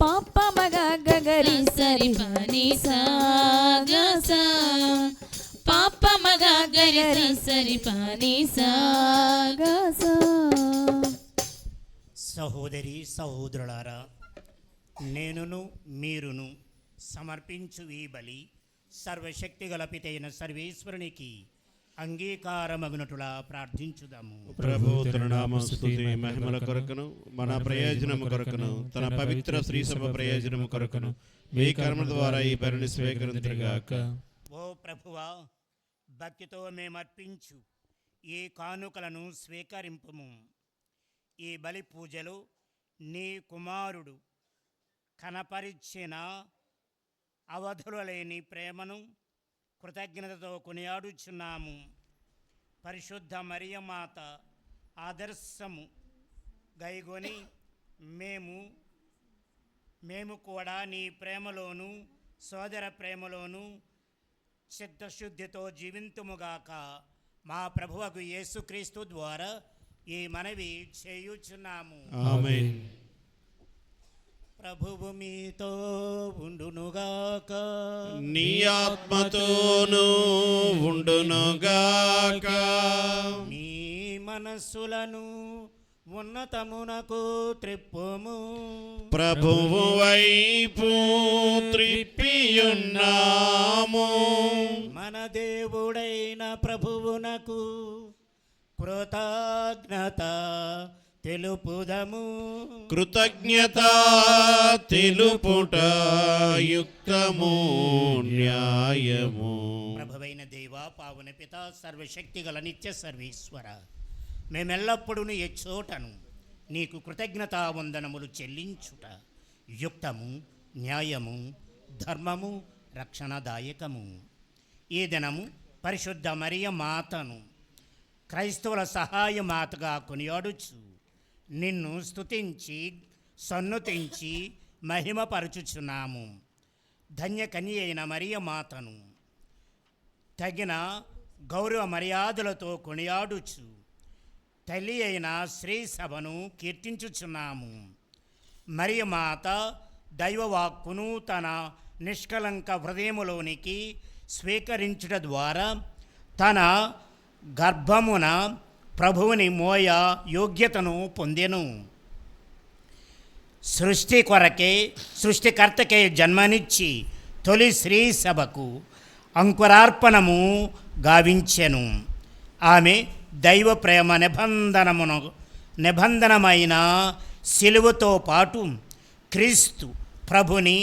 పాప మగ గగరి సరి పని సాగసా పాప మగ గరి సరి పని సాగసా. సహోదరి సహోదరులారా, నేనును మీరును సమర్పించు ఈ బలి సర్వశక్తి గల పితైన సర్వేశ్వరునికి అంగీకారమగునటులా ప్రార్థించుదాము. ప్రభు తన నామ స్తుతి మహిమల కొరకును మన ప్రయోజనము కొరకును తన పవిత్ర శ్రీ సభ ప్రయోజనము కొరకును మీ కర్మ ద్వారా ఈ బలిని స్వీకరించుగాక. ఓ ప్రభువా, భక్తితో మేమర్పించు ఈ కానుకలను స్వీకరింపుము. ఈ బలి పూజలో నీ కుమారుడు కనపరిచిన అవధులలేని ప్రేమను కృతజ్ఞతతో కొనియాడుచున్నాము. పరిశుద్ధ మరియమాత ఆదర్శము గైగొని మేము కూడా నీ ప్రేమలోను సోదర ప్రేమలోను చిత్తశుద్ధితో జీవింతుముగాక. మా ప్రభువకు యేసుక్రీస్తు ద్వారా ఈ మనవి చేయుచున్నాము. ఆమేన్. ప్రభువు మీతో ఉండునుగాక, నీ ఆత్మతోనూ ఉండునుగాక. మీ మనస్సులను ఉన్నతమునకు త్రిప్పుము. ప్రభువు వైపు త్రిప్పియున్నాము. మన దేవుడైన ప్రభువునకు కృతజ్ఞత తెలుపుదము. కృతజ్ఞత తెలుపుట యుక్తము న్యాయము. ప్రభువైన దేవా, పావన పిత, సర్వశక్తి గల నిత్య సర్వేశ్వర, మేమెల్లప్పుడూ ఎచ్చోటను నీకు కృతజ్ఞతా వందనములు చెల్లించుట యుక్తము న్యాయము ధర్మము రక్షణదాయకము. ఈ దినము పరిశుద్ధ మరియ మాతను క్రైస్తవుల సహాయ మాతగా కొనియాడుచు నిన్ను స్తుతించి సన్నుతించి మహిమపరచుచున్నాము. ధన్యకన్య అయిన మరియ మాతను తగిన గౌరవ మర్యాదలతో కొనియాడుచు తల్లి అయిన శ్రీ సభను కీర్తించుచున్నాము. మరియ మాత దైవవాక్కును తన నిష్కలంక హృదయములోనికి స్వీకరించుట ద్వారా తన గర్భమున ప్రభువుని మోయ యోగ్యతను పొందెను. సృష్టికర్తకే జన్మనిచ్చి తొలి శ్రీ సభకు అంకురార్పణము గావించెను. ఆమె దైవ ప్రేమ నిబంధనమైన సిలువతో పాటు క్రీస్తు ప్రభుని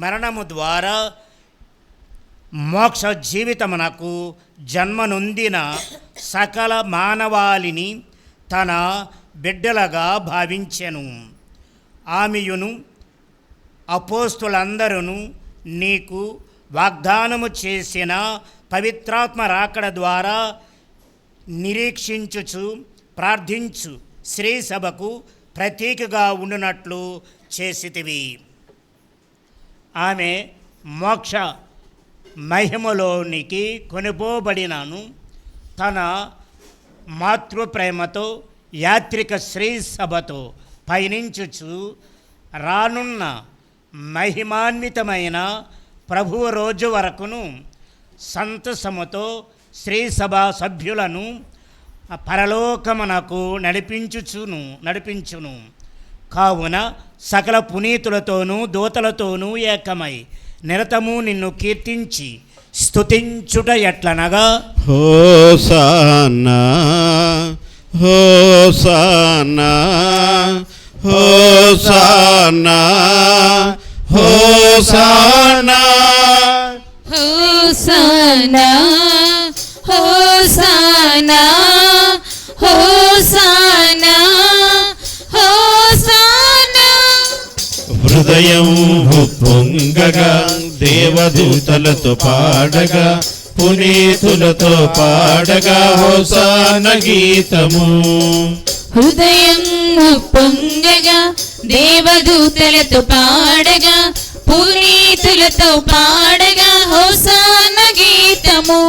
మరణము ద్వారా మోక్ష జీవితమునకు జన్మనొందిన సకల మానవాళిని తన బిడ్డలుగా భావించెను. ఆమెయును అపోస్తులందరూ నీకు వాగ్దానము చేసిన పవిత్రాత్మ రాకడ ద్వారా నిరీక్షించుచు ప్రార్థించు శ్రీ సభకు ప్రతీకగా ఉండునట్లు చేసితివి. ఆమె మోక్ష మహిమలోనికి కొనిపోబడినను తన మాతృప్రేమతో యాత్రిక శ్రీ సభతో పయనించుచు రానున్న మహిమాన్వితమైన ప్రభువు రోజు వరకును సంతసముతో శ్రీ సభా సభ్యులను పరలోకమునకు నడిపించును. కావున సకల పునీతులతోనూ దూతలతోనూ ఏకమై నిరతము నిన్ను కీర్తించి స్తుతించుట ఎట్లనగా hosanna hosanna hosanna hosanna hosanna hosanna hosanna hosanna. హృదయం పొంగగా దేవదూతలతో పాడగా పునీతులతో పాడగా హోసాన గీతము. హృదయం పొంగగా దేవదూతలతో పాడగా పునీతులతో పాడగా హోసాన గీతము.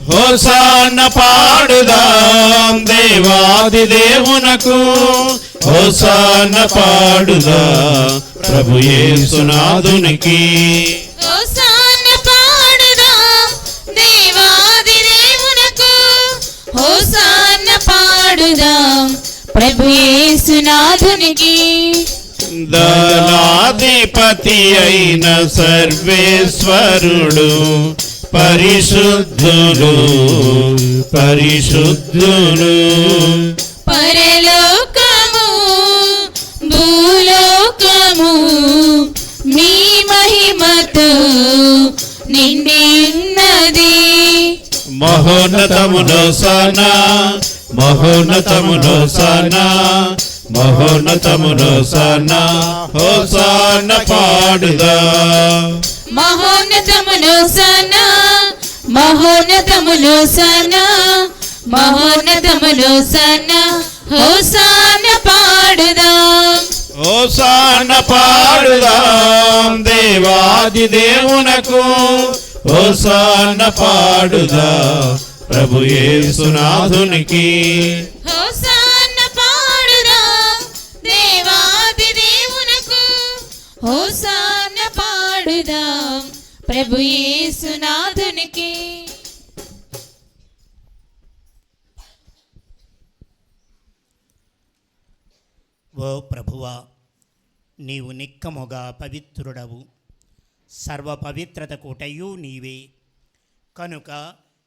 హోసాన పాడుదాం దేవాది దేవునకు హోసాన పాడుదాం ప్రభు యేసునాథునికి. హోసాన పాడుదాం దేవాది దేవునకు హోసాన పాడుదాం ప్రభు యేసునాథునికి. దళాధిపతి అయిన సర్వేశ్వరుడు పరిశుద్ధుడు పరిశుద్ధుడు. పరలోకము భూలోకము మీ మహిమతో నిండి ఉన్నది. మహోన్నతములో సనా మహోన్నతములో సనా మహోన్నతములో సనా హోసాన పాడుదా. మహోన్నతములో సనా మహోన్నతములో సనా మహోన్నతములో సనా హోసాన పాడుదాం. హోసాన పాడుదాం దేవాది దేవునకు హోసాన పాడుదాం ప్రభు యేసునాథునికి. హోసాన పాడుదాం దేవాది దేవునకు హోసాన పాడుదాం ప్రభు యేసునాథునికి. ఓ ప్రభువా, నీవు నిక్కముగా పవిత్రుడవు, సర్వ పవిత్రత కోటయు నీవే. కనుక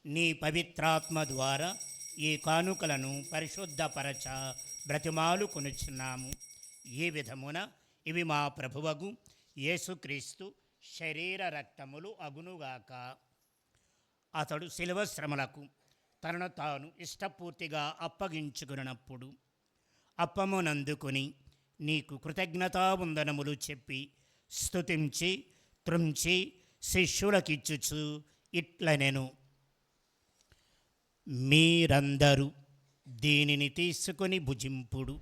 నీ పవిత్రాత్మ ద్వారా ఈ కానుకలను పరిశుద్ధపరచ బ్రతిమాలు కొనుచున్నాము. ఈ విధమున ఇవి మా ప్రభువగు యేసుక్రీస్తు శరీర రక్తములు అగునుగాక. అతడు శిలువ శ్రమలకు తనను తాను ఇష్టపూర్తిగా అప్పగించుకున్నప్పుడు అప్పమునందుకొని నీకు కృతజ్ఞతావందనములు చెప్పి స్తుతించి త్రుంచి శిష్యులకిచ్చుచు ఇట్లనెను. మీరందరూ దీనిని తీసుకొని భుజింపుడు,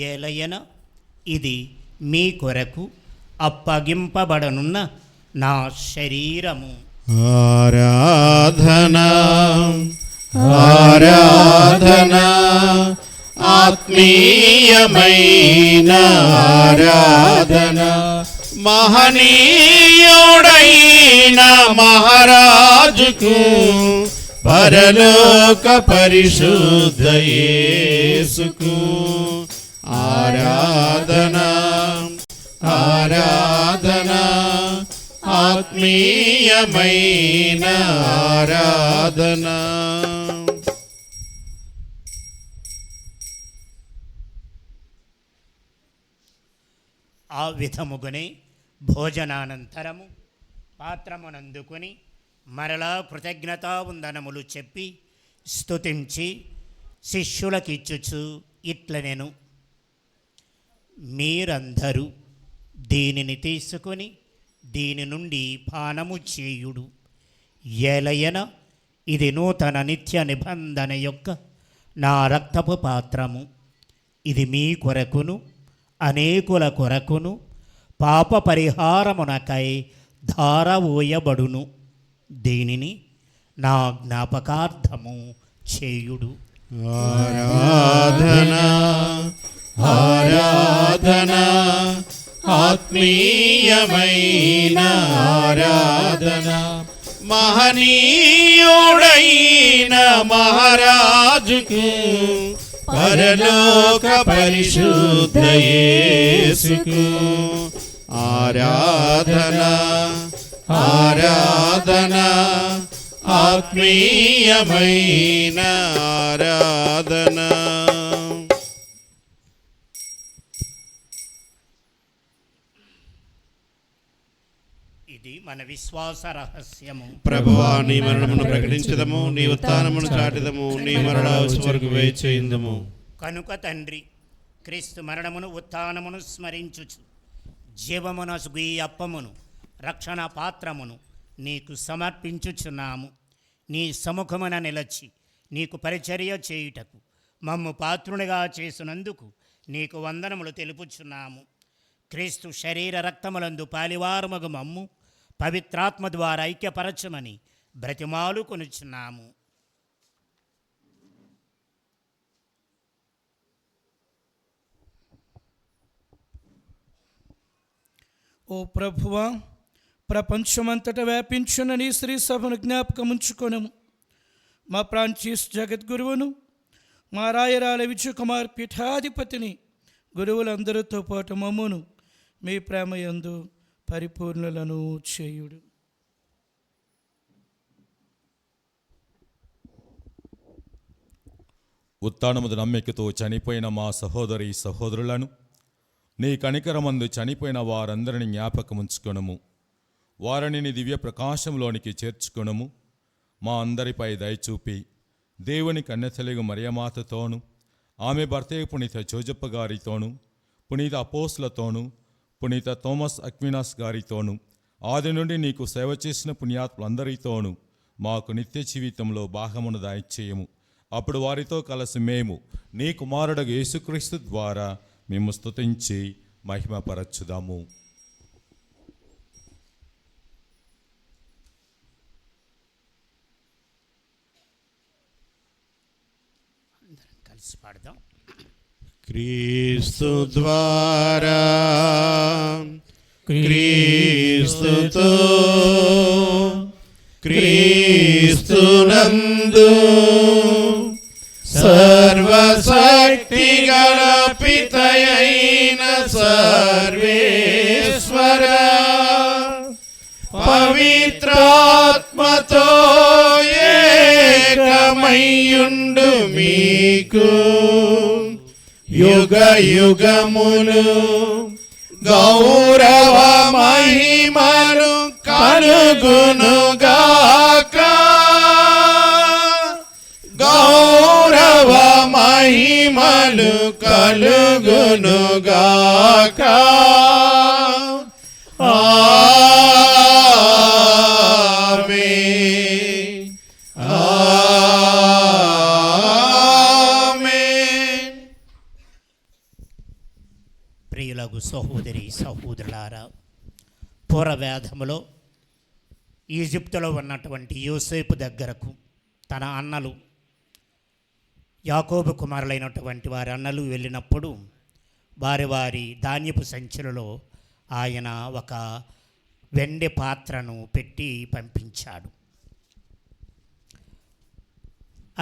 ఏలయన ఇది మీ కొరకు అప్పగింపబడనున్న నా శరీరము. ఆరాధనా ఆరాధనా ఆత్మీయమైన ఆరాధన మహనీయుడైన మహారాజుకు పరలోక పరిశుద్ధ యేసుకు ఆరాధన ఆరాధన ఆత్మీయమైన ఆరాధన. ఆ విధముగానే భోజనానంతరము పాత్రమునందుకొని మరలా కృతజ్ఞతావందనములు చెప్పి స్తుతించి శిష్యులకిచ్చుచు ఇట్లనెను, మీరందరూ దీనిని తీసుకొని దీని నుండి పానము చేయుడు. ఏలయన ఇది నూతన నిత్య నిబంధన యొక్క నా రక్తపు పాత్రము. ఇది మీ కొరకును అనేకుల కొరకును పాప పరిహారమునకై ధారవోయబడును. దీనిని నా జ్ఞాపకార్థము చేయుడు. ఆరాధన ఆరాధన ఆత్మీయమైన ఆరాధన. మహనీయుడైన మహారాజుకు పరలోక పరిశుద్ధ యేసుకు ఆరాధన ఆరాధన ఆత్మీయమైన ఆరాధన. ఇది మన విశ్వాస రహస్యము. ప్రభువా, నీ మరణమును ప్రకటించదము, నీ ఉత్థానమును చాటిదము, నీ మరణ వరకు వేచేయిందము. కనుక తండ్రి, క్రీస్తు మరణమును ఉత్థానమును స్మరించుచు జీవమునసుగు ఈ అప్పమును రక్షణ పాత్రమును నీకు సమర్పించుచున్నాము. నీ సముఖమున నిలచి నీకు పరిచర్య చేయుటకు మమ్ము పాత్రునిగా చేసినందుకు నీకు వందనములు తెలుపుచున్నాము. క్రీస్తు శరీర రక్తములందు పాలివారమగు మమ్ము పవిత్రాత్మ ద్వారా ఐక్యపరచమని బ్రతిమాలు కొనుచున్నాము. ఓ ప్రభువా, ప్రపంచమంతటా వ్యాపించున్న నీ శ్రీ సభను జ్ఞాపకముంచుకొనము. మా ఫ్రాన్సిస్ జగద్గురువును, మా రాయరాల విజయకుమార్ పీఠాధిపతిని, గురువులందరితో పాటు మమ్మును మీ ప్రేమయందు పరిపూర్ణులను చేయుడు. ఉత్థానముదు నమ్మికతో చనిపోయిన మా సహోదరి సహోదరులను, నీ కనికరమందు చనిపోయిన వారందరిని జ్ఞాపకముంచుకొనుము. వారిని నీ దివ్య ప్రకాశంలోనికి చేర్చుకొనుము. మా అందరిపై దయచూపి దేవుని కన్యతలుగు మరియమాతతోనూ, ఆమె భర్త పునీత జోజప్ప గారితోనూ, పునీత అపోస్లతోనూ, పునీత థోమస్ అక్వినాస్ గారితోనూ, ఆది నుండి నీకు సేవ చేసిన పుణ్యాత్ములందరితోనూ మాకు నిత్య జీవితంలో భాగమును దయచేయము. అప్పుడు వారితో కలిసి మేము నీ కుమారుడు యేసుక్రీస్తు ద్వారా మేము స్తుతించి మహిమపరచుదాము. కలిసి పాడదాం. క్రీస్తు ద్వారా క్రీస్తుతో క్రీస్తునందు సర్వశక్తి గల పితయైన సర్వేశ్వర పవిత్రాత్మతో ఏకమయ్యుండు మీకు యుగ యుగములు గౌరవ మహిమలు కలుగునుగాక. గౌరవ మహిమలు కలుగునుగాక. ఆమేన్ ఆమేన్. ప్రియులకు సహోదరి సహోదరులారా, పూర్వవేదములో ఈజిప్టులో ఉన్నటువంటి యోసేపు దగ్గరకు తన అన్నలు, యాకోబు కుమారులైనటువంటి వారి అన్నలు వెళ్ళినప్పుడు వారి వారి ధాన్యపు సంచులలో ఆయన ఒక వెండి పాత్రను పెట్టి పంపించాడు.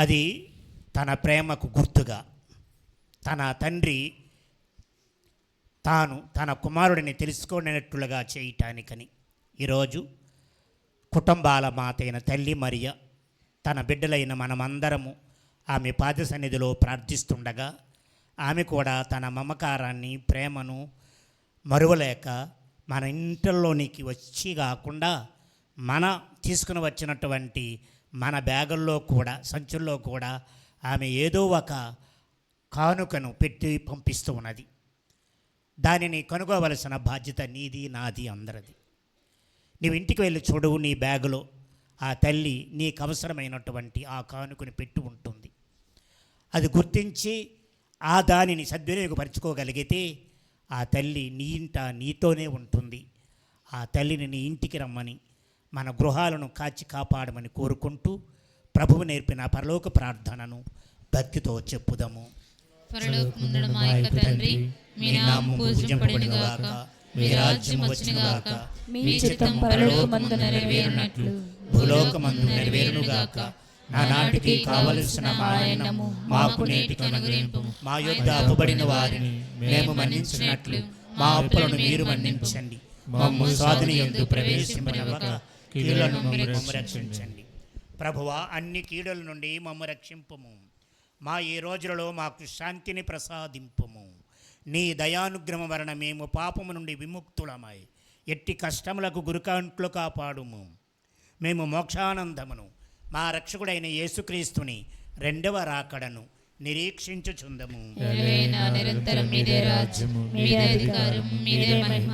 అది తన ప్రేమకు గుర్తుగా, తన తండ్రి తాను తన కుమారుడిని తెలుసుకునేటట్లుగా చేయటానికని ఈరోజు కుటుంబాల మాత అయిన తల్లి మరియ తన బిడ్డలైన మనమందరము ఆమె పాద సన్నిధిలో ప్రార్థిస్తుండగా ఆమె కూడా తన మమకారాన్ని, ప్రేమను మరువలేక మన ఇంటిలోనికి వచ్చి కాకుండా మన తీసుకుని వచ్చినటువంటి మన బ్యాగుల్లో కూడా, సంచుల్లో కూడా ఆమె ఏదో ఒక కానుకను పెట్టి పంపిస్తూ ఉన్నది. దానిని కనుగోవలసిన బాధ్యత నీది, నాది, అందరిది. నీవు ఇంటికి వెళ్ళి చూడు, నీ బ్యాగులో ఆ తల్లి నీకు అవసరమైనటువంటి ఆ కానుకను పెట్టి ఉంటుంది. అది గుర్తించి ఆ దానిని సద్వినియోగపరచుకోగలిగితే ఆ తల్లి నీ ఇంట నీతోనే ఉంటుంది. ఆ తల్లిని నీ ఇంటికి రమ్మని, మన గృహాలను కాచి కాపాడమని కోరుకుంటూ ప్రభువు నేర్పిన పరలోక ప్రార్థనను భక్తితో చెప్పుదాము. పరలోకమందున్న మా యొక్క తండ్రి, మీ నామము పూజింపబడునుగాక, మీ రాజ్యం వచ్చునుగాక, మీ చిత్తం పరలోకమందు నెరవేరునట్లు భూలోకమందు నెరవేరునుగాక. నానాటికి కావలసిన మా అన్నము మాకు నేటికి అనుగ్రహింపుము. మా యొద్ద అప్పుబడిన వారిని మేము మన్నించినట్లు మా అప్పులను మీరు మన్నించండి. మమ్ము శోధన యందు ప్రవేశింపనివ్వక కీడుల నుండి మమ్ము రక్షించండి. ప్రభువా, అన్ని కీడుల నుండి మమ్ము రక్షింపుము. మా ఈ రోజులలో మాకు శాంతిని ప్రసాదింపుము. నీ దయానుగ్రహం వలన మేము పాపము నుండి విముక్తులమై ఎట్టి కష్టములకు గురికాంట్లు కాపాడుము. మేము మోక్షానందమును, మా రక్షకుడైన యేసుక్రీస్తుని రెండవ రాకడను నిరీక్షించుచుందము. నిరంతరం మీదే రాజ్యము, మీదే అధికారము, మీదే మహిమ.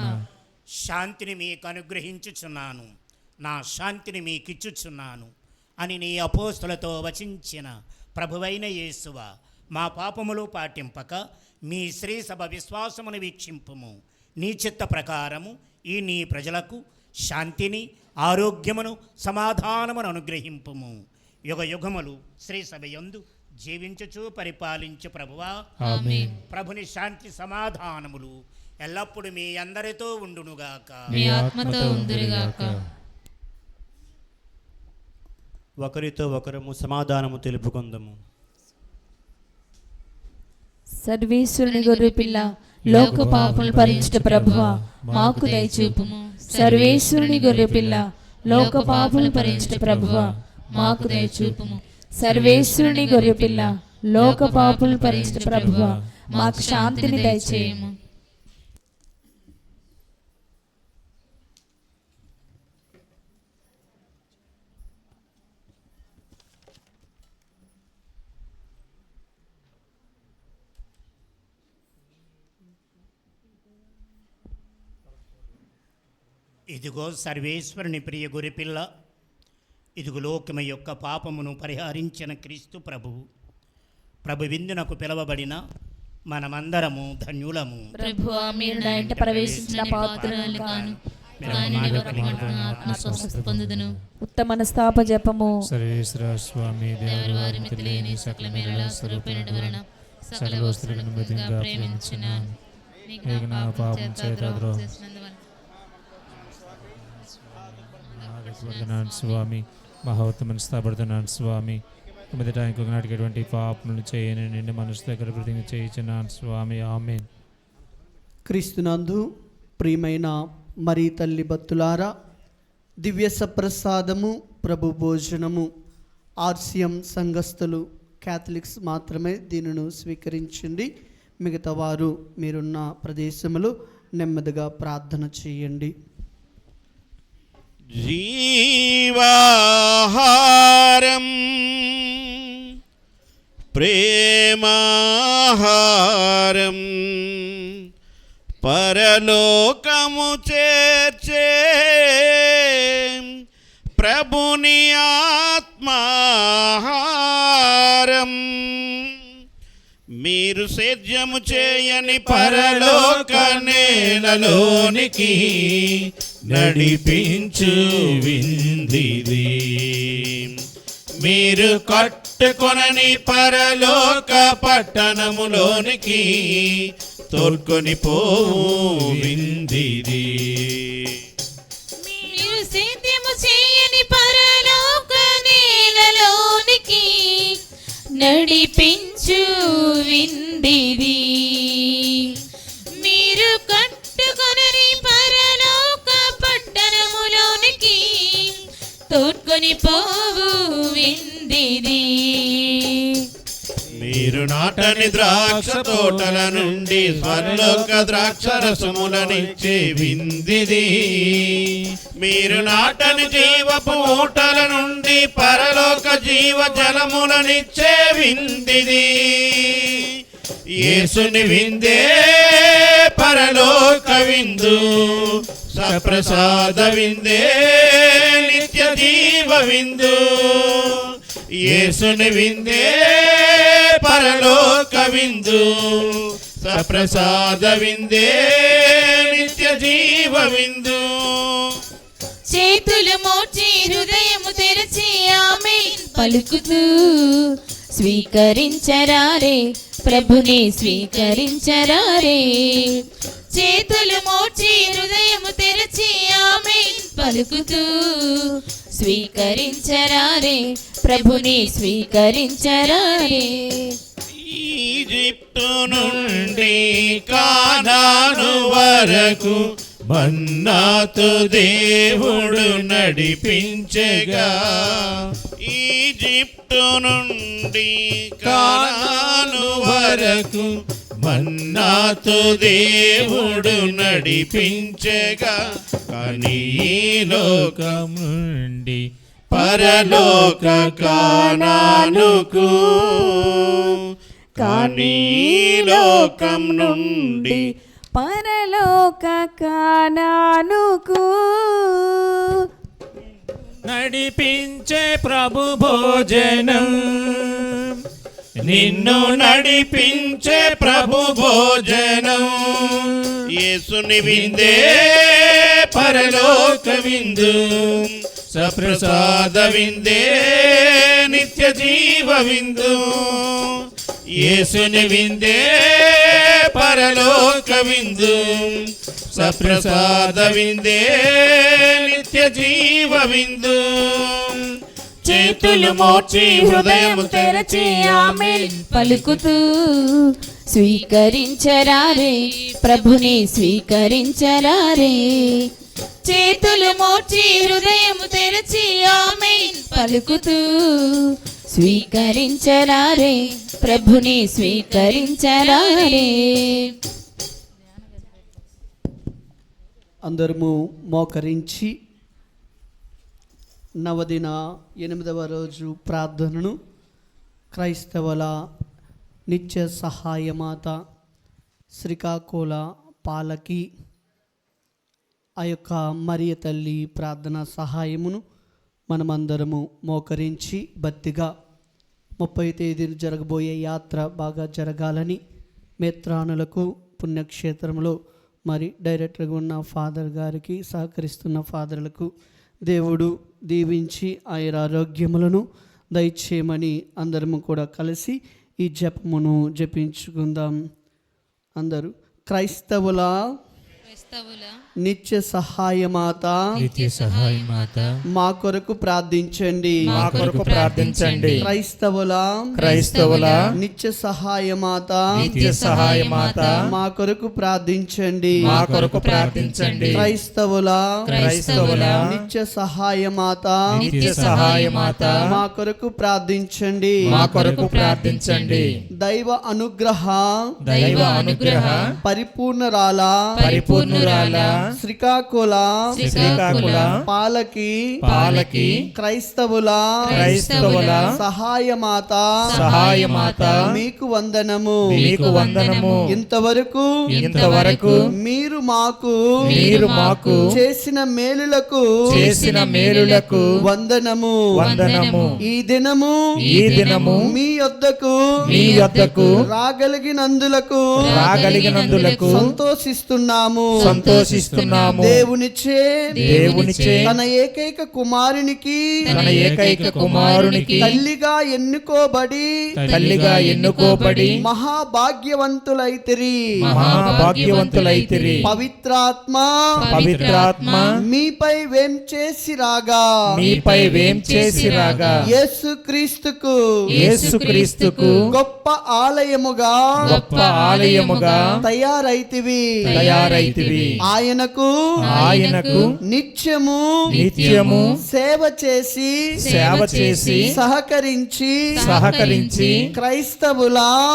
శాంతిని మీకు అనుగ్రహించుచున్నాను, నా శాంతిని మీకిచ్చుచున్నాను అని నీ అపోస్తులతో వచించిన ప్రభువైన యేసువ, మా పాపములు పాటింపక మీ శ్రీ సభ విశ్వాసమును వీక్షింపుము. నీ చిత్త ప్రకారము ఈ నీ ప్రజలకు శాంతిని, ఆరోగ్యమును, సమాధానమును అనుగ్రహింపుము. యుగ యుగములు శ్రీ సభ యందు జీవించుచు పరిపాలించు ప్రభువా, ఆమేన్. ప్రభుని శాంతి సమాధానములు ఎల్లప్పుడూ మీ అందరితో ఉండునుగాక, మీ ఆత్మతో ఉండునుగాక. ఒకరితో ఒకరము సమాధానము తెలుపుకుందాము. సర్వేశ్వరుని గొర్రె పిల్ల, లోక పాపములు భరించుట ప్రభువా మాకు దయచూపుము. సర్వేశ్వరుని గొర్రె పిల్ల, లోక పాపములు భరించుట ప్రభువా మాకు దయచూపుము. సర్వేశ్వరుని గొర్రె పిల్ల, లోక పాపములు భరించుట ప్రభువా మాకు శాంతిని దయచేయము. ఇదిగో సర్వేశ్వరుని ప్రియ గొర్రెపిల్ల, ఇదిగో లోకము యొక్క పాపమును పరిహరించిన క్రీస్తు ప్రభువు. ప్రభు విందునకు పిలవబడిన మనమందరము ధన్యులము. ప్రభువా, మీరు నా ఇంట ప్రవేశించిన పాత్రలను కాను, పొందుదును. ఉత్తమ మనస్తాప జపము. సర్వేశ్వర స్వామి దేవవారి మితిలేని సకల మేలుల స్వరూపిణుడు వలన సకల వస్తువులను మృదుగా ప్రేమించున్నాను. నీకు నా పాపం చేత ద్రోహం చేసినందువలన స్వామి, మహోత్తమని స్థాపడుతున్నాను స్వామి. మొదట ఇంకొకనాటికి ఎటువంటి పాపములు చేయని నిండి మనసు దగ్గర ప్రతిజ్ఞ చేయించున్నాను స్వామి. ఆమేన్. క్రీస్తునందు ప్రియమైన మరి తల్లి భక్తులారా, దివ్య సప్రసాదము, ప్రభు భోజనము ఆర్సిఎం సంఘస్థులు క్యాథలిక్స్ మాత్రమే దీనిని స్వీకరించండి. మిగతా వారు మీరున్న ప్రదేశంలో నెమ్మదిగా ప్రార్థన చేయండి. జీవాహారం ప్రేమాహారం పరలోకము చేర్చే ప్రభుని ఆత్మాహారం మీరు సేద్యము చేయని పరలోక నేలలోనికి నడిపించు విందిది. మీరు కట్టుకొనని పరలోక పట్టణములోనికి తోడ్కొని పోవు విందిది. మీరు సేద్యము చేయని పరలోక నేలలోనికి నడిపించు విందిది. మీరు కట్టుకొనని పరలోక పట్టణములోనికి తోడ్కొని పోవు విందిది. మీరు నాటని ద్రాక్ష తోటల నుండి స్వర్లోక ద్రాక్ష రసములనిచ్చే విందిది. మీరు నాటని జీవపు ఊటల నుండి పరలోక జీవ జలములనిచ్చే విందిది. యేసుని విందే పరలోక విందు, సప్రసాద విందే నిత్య జీవ విందు. యేసుని విందే పరలోక విందు, సప్రసాద విందే నిత్య జీవ విందు. చేతులు మోచి హృదయము తెరచి ఆమేన్ పలుకుతూ స్వీకరించరారే ప్రభుని స్వీకరించరారే. చేతులు మోచి హృదయము తెరచి ఆమేన్ పలుకుతూ స్వీకరించరారే ప్రభుని స్వీకరించరారే. ఈజిప్టు నుండి కానాను వరకు మన్నాతో దేవుడు నడిపించగా. ఈజిప్టు నుండి కానాను వరకు మన్నాతో దేవుడు నడిపించగా. కానీ ఈ లోకం నుండి పరలోక కానానుకు, కానీ ఈ లోకం నుండి పరలోక కానానుకు నడిపించే ప్రభు భోజనం, నిన్ను నడిపించే ప్రభు భోజనం. యేసుని విందే పరలోక విందు, సప్రసాద విందే నిత్య జీవ విందు. యేసుని విందే పరలోక విందు, సప్రసాద విందే నిత్య జీవ విందు. చేతులు మోచి హృదయము తెరచి ఆమేన్ పలుకుతూ స్వీకరించరారే ప్రభుని స్వీకరించరారే. చేతులు మోచి హృదయము తెరచి ఆమేన్ పలుకుతూ స్వీకరించరారే ప్రభుని స్వీకరించరారే. అందరము మోకరించి నవదిన 8వ రోజు ప్రార్థనను క్రైస్తవుల నిత్య సహాయమాత శ్రీకాకుళ పాలకి ఆ యొక్క మరియ తల్లి ప్రార్థన సహాయమును మనమందరము మోకరించి భక్తిగా 30వ తేదీన జరగబోయే యాత్ర బాగా జరగాలని మేత్రానులకు పుణ్యక్షేత్రంలో మరి డైరెక్టర్గా ఉన్న ఫాదర్ గారికి సహకరిస్తున్న ఫాదర్లకు దేవుడు దీవించి ఆయన ఆరోగ్యములను దయచేయమని అందరము కూడా కలిసి ఈ జపమును జపించుకుందాం. అందరూ క్రైస్తవుల నిత్య సహాయమాత మా కొరకు ప్రార్థించండి. క్రైస్తవుల నిత్య సహాయమాత మా కొరకు ప్రార్థించండి. క్రైస్తవుల నిత్య సహాయమాత మా కొరకు ప్రార్థించండి. దైవ అనుగ్రహ పరిపూర్ణరాల శ్రీకాకుళ పాలకి క్రైస్తవుల సహాయమాత మీకు వందనము. ఇంతవరకు మీరు మాకు చేసిన మేలులకు వందనము. ఈ దినము మీ యొద్దకు రాగలిగినందులకు సంతోషిస్తున్నాము. సంతోషిస్తున్నాము. దేవునిచే దేవునిచే తన ఏకైక కుమారునికి తల్లిగా ఎన్నుకోబడి మహాభాగ్యవంతులైతిరి. పవిత్రాత్మ మీపై వేం చేసి రాగా యేసుక్రీస్తుకు గొప్ప ఆలయముగా తయారైతివి. ఆయనకు నిత్యము సేవ చేసి సహకరించి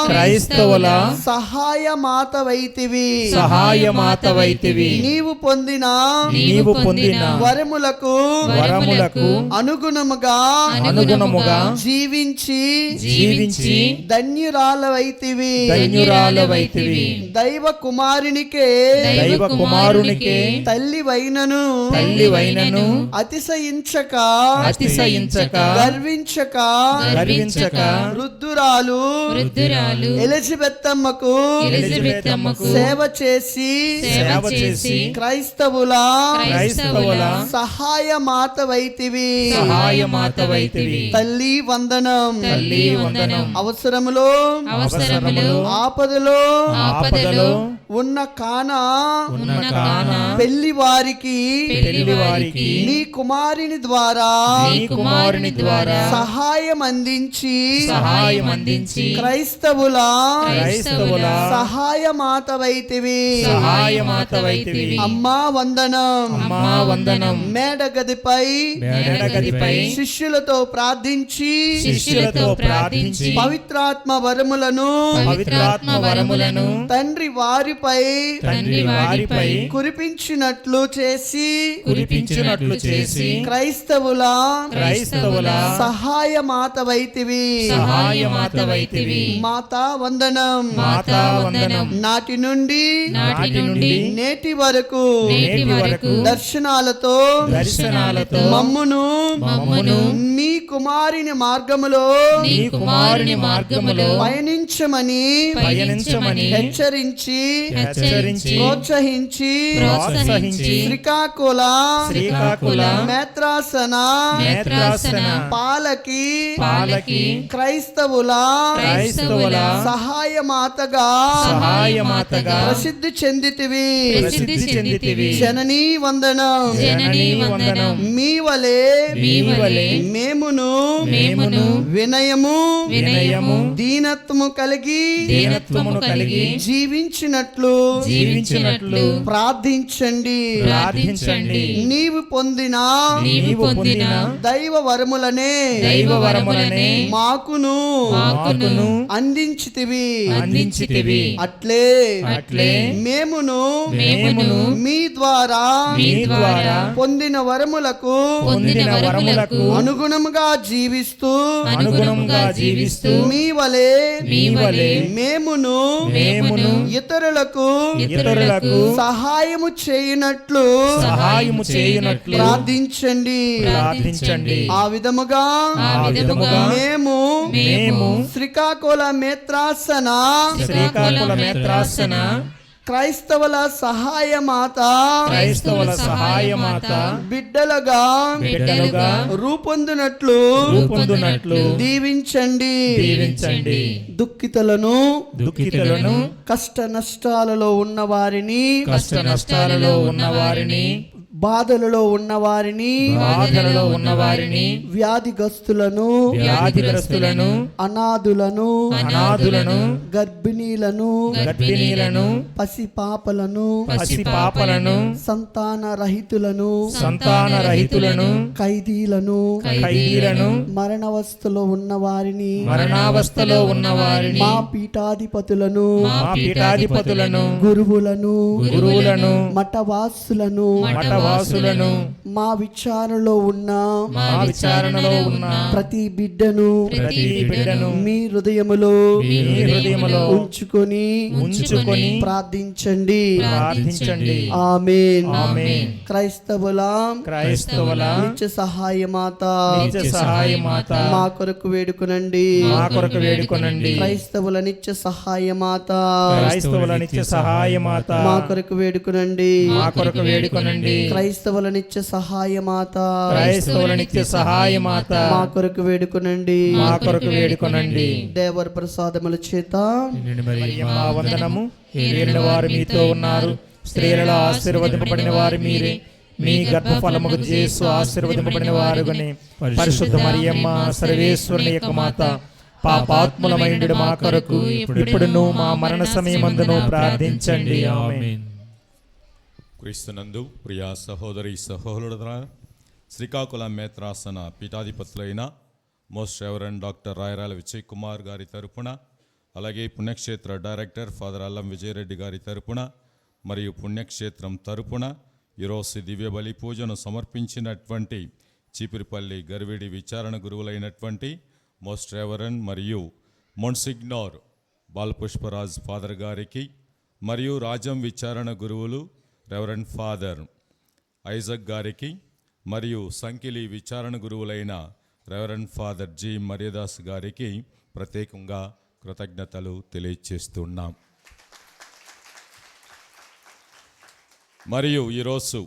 క్రైస్తవుల సహాయమాతవైతివి. నీవు పొందిన వరములకు అనుగుణముగా జీవించి ధన్యురాలవైతివి. దైవ కుమారునికే తల్లివైనను అతిశయించక గర్వించక వృద్ధురాలు ఎలిజబెత్తమ్మకు సేవ చేసి క్రైస్తవుల సహాయమాతవైతివి. తల్లి వందనం. అవసరములో ఆపదలో ఉన్న కానా పెళ్లి వారికి నీ కుమారుని ద్వారా సహాయం అందించి క్రైస్తవుల సహాయమాతవైతివి. అమ్మా వందనం. మేడగదిపై శిష్యులతో ప్రార్థించి పవిత్రాత్మ వరములను తండ్రి వారిపై కురిపించినట్లు చేసి క్రైస్తవుల సహాయమాతవైతివి. మాతా వందనం. నాటి నుండి నేటి వరకు దర్శనాలతో మమ్మును మీ కుమారుని మార్గములో పయనించమని హెచ్చరించి ప్రోత్సహించి శ్రీకాకుళ మేత్రాసన పాలకి క్రైస్తవుల సహాయమాతగా ప్రసిద్ధి చెందితివి. జననీ వందనం. మీ వలె మేమును వినయము దీనత్వము కలిగి జీవించినట్లు ప్రార్థించండి. నీవు పొందిన దైవ వరములనే మాకును అందించితివి. అట్లే మేమును మీ ద్వారా పొందిన వరములకు అనుగుణముగా జీవిస్తూ మీ వలె మేమును ఇతరులకు సహాయము చేయునట్లు ప్రార్థించండి. ఆ విధముగా మేము శ్రీకాకుళ మేత్రాసన క్రైస్తవుల సహాయమాత బిడ్డలుగా రూపొందునట్లు దీవించండి. దుఃఖితులను కష్ట నష్టాలలో ఉన్న వారిని బాధలలో ఉన్నవారిని వ్యాధిగ్రస్తులను అనాథులను గర్భిణీలను పసిపాపలను సంతానరహితులను ఖైదీలను మరణావస్థలో ఉన్న వారిని మా పీఠాధిపతులను గురువులను మఠవాసులను దాసులను మా విచారణలో ఉన్న ప్రతి బిడ్డను మీ హృదయములో ఉంచుకొని ప్రార్థించండి. ఆమేన్. క్రైస్తవుల నిత్య సహాయ మాత మా కొరకు వేడుకొనండి. క్రైస్తవుల నిత్య సహాయ మాత మా కొరకు వేడుకొనండి. క్రైస్తవుల నిత్య సహాయ మాత మా కొరకు వేడుకొనండి. దేవర ప్రసాదముల చేత వందనము. ఏలిన వారు మీతో ఉన్నారు, స్త్రీలలో ఆశీర్వదింపబడిన వారు మీరే, మీ గర్భఫలముకు యేసు ఆశీర్వదింపబడిన వారుగానే. పరిశుద్ధ మరియమ్మ సర్వేశ్వరుని యొక్క మాత, పాపాత్ములమైండు మా కొరకు ఇప్పుడును మా మరణ సమయమందును ప్రార్థించండి. ఆమేన్. క్రీస్తునందు ప్రియా సహోదరి సహోదరులారా, Srikakulam మేత్రాసన పీఠాధిపతులైన most reverend doctor Rayarala Vijay Kumar గారి తరపున, అలాగే పుణ్యక్షేత్ర డైరెక్టర్ ఫాదర్ అల్లం విజయరెడ్డి గారి తరపున మరియు పుణ్యక్షేత్రం తరపున ఈరోజు దివ్య బలి పూజను సమర్పించినటువంటి చీపురిపల్లి గర్విడి విచారణ గురువులైనటువంటి మోస్ట్ రెవరెండ్ మరియు మొన్సిగ్నోర్ బాలపుష్పరాజ్ ఫాదర్ గారికి, మరియు రాజం విచారణ గురువులు రెవరెండ్ ఫాదర్ ఐజక్ గారికి, మరియు సంకిలి విచారణ గురువులైన రెవరెండ్ ఫాదర్ జి మర్యాదాస్ గారికి ప్రత్యేకంగా కృతజ్ఞతలు తెలియచేస్తున్నాం. మరియు ఈరోజు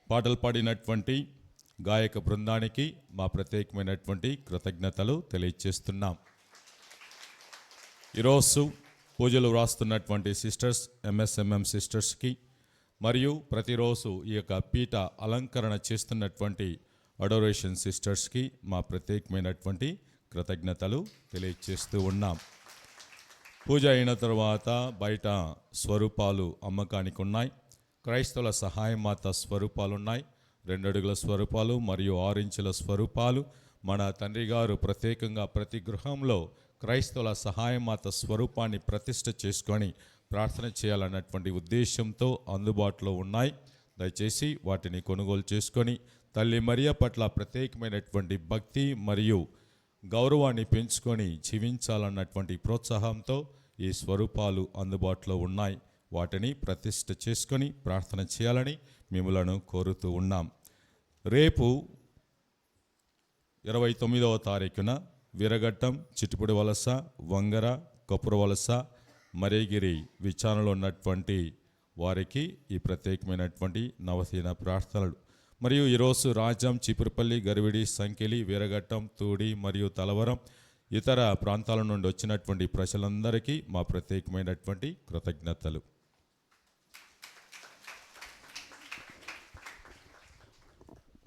పాటలు పాడినటువంటి గాయక బృందానికి మా ప్రత్యేకమైనటువంటి కృతజ్ఞతలు తెలియచేస్తున్నాం. ఈరోజు పూజలు వ్రాస్తున్నటువంటి సిస్టర్స్, ఎంఎస్ఎంఎం సిస్టర్స్కి, మరియు ప్రతిరోజు ఈ యొక్క పీఠ అలంకరణ చేస్తున్నటువంటి అడోరేషన్ సిస్టర్స్కి మా ప్రత్యేకమైనటువంటి కృతజ్ఞతలు తెలియచేస్తూ ఉన్నాం. పూజ అయిన తర్వాత బయట స్వరూపాలు అమ్మకానికి ఉన్నాయి. క్రైస్తవుల సహాయమాత స్వరూపాలు ఉన్నాయి, 2 అడుగుల స్వరూపాలు మరియు 6 ఇంచుల స్వరూపాలు. మన తండ్రి గారు ప్రత్యేకంగా ప్రతి గృహంలో క్రైస్తవుల సహాయమాత స్వరూపాన్ని ప్రతిష్ఠ చేసుకొని ప్రార్థన చేయాలన్నటువంటి ఉద్దేశంతో అందుబాటులో ఉన్నాయి. దయచేసి వాటిని కొనుగోలు చేసుకొని తల్లి మరియ పట్ల ప్రత్యేకమైనటువంటి భక్తి మరియు గౌరవాన్ని పెంచుకొని జీవించాలన్నటువంటి ప్రోత్సాహంతో ఈ స్వరూపాలు అందుబాటులో ఉన్నాయి. వాటిని ప్రతిష్ఠ చేసుకొని ప్రార్థన చేయాలని మిమ్మలను కోరుతూ ఉన్నాం. రేపు 29వ తారీఖున వీరఘట్టం, చిట్టుపూడి వలస, వంగర, కపుర వలస, మరేగిరి విచారణలో ఉన్నటువంటి వారికి ఈ ప్రత్యేకమైనటువంటి నవదిన ప్రార్థనలు. మరియు ఈరోజు రాజ్యం, చీపురుపల్లి, గరివిడి, సంకెలి, వీరఘట్టం, తూడి మరియు తలవరం ఇతర ప్రాంతాల నుండి వచ్చినటువంటి ప్రజలందరికీ మా ప్రత్యేకమైనటువంటి కృతజ్ఞతలు.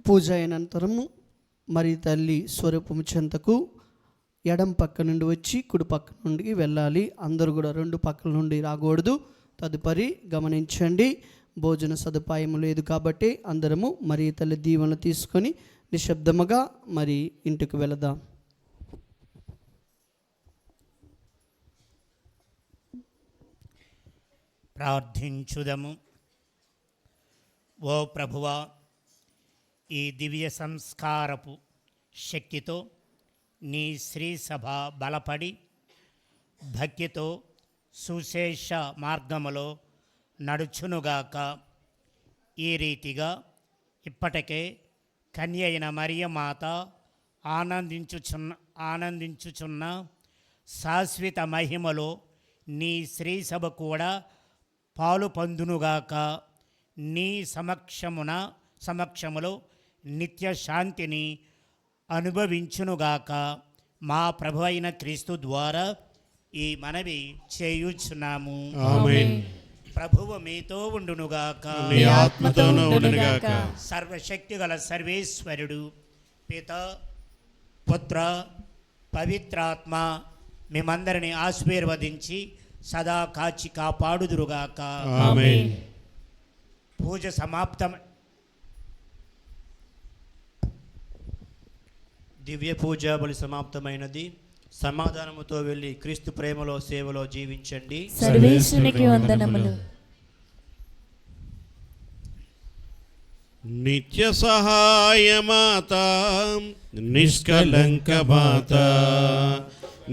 పూజ అయినంతరము మరి తల్లి స్వరూపము చెంతకు ఎడం పక్క నుండి వచ్చి కుడి పక్క నుండి వెళ్ళాలి. అందరూ కూడా 2 పక్కల నుండి రాకూడదు. తదుపరి గమనించండి, భోజన సదుపాయం లేదు కాబట్టి అందరము మరి తల్లి దీవెనలు తీసుకొని నిశ్శబ్దముగా మరి ఇంటికి వెళదాం. ప్రార్థించుదము. ఓ ప్రభువా, ఈ దివ్య సంస్కారపు శక్తితో నీ శ్రీ సభ బలపడి భక్తితో సుశేష మార్గములో నడుచునుగాక. ఈ రీతిగా ఇప్పటికే కన్య అయిన మరియమాత ఆనందించుచున్న శాశ్వత మహిమలో నీ శ్రీ సభ కూడా పాలు పొందునుగాక. నీ సమక్షములో నిత్య శాంతిని అనుభవించునుగాక. మా ప్రభు అయిన క్రీస్తు ద్వారా ఈ మనవి చేయుచున్నాము. ఆమేన్. ప్రభువు మీతో ఉండునుగాక, మీ ఆత్మతోనూ ఉండునుగాక. సర్వశక్తి గల సర్వేశ్వరుడు పిత, పుత్ర, పవిత్రాత్మ మేమందరిని ఆశీర్వదించి సదా కాచి కాపాడుదురుగాక. ఆమేన్. పూజ సమాప్తం. దివ్య పూజ బలి సమాప్తమైనది. సమాధానముతో వెళ్ళి క్రీస్తు ప్రేమలో సేవలో జీవించండి. సర్వేశ్వరునికి వందనములు. నిత్య సహాయ మాత నిష్కలంక మాత,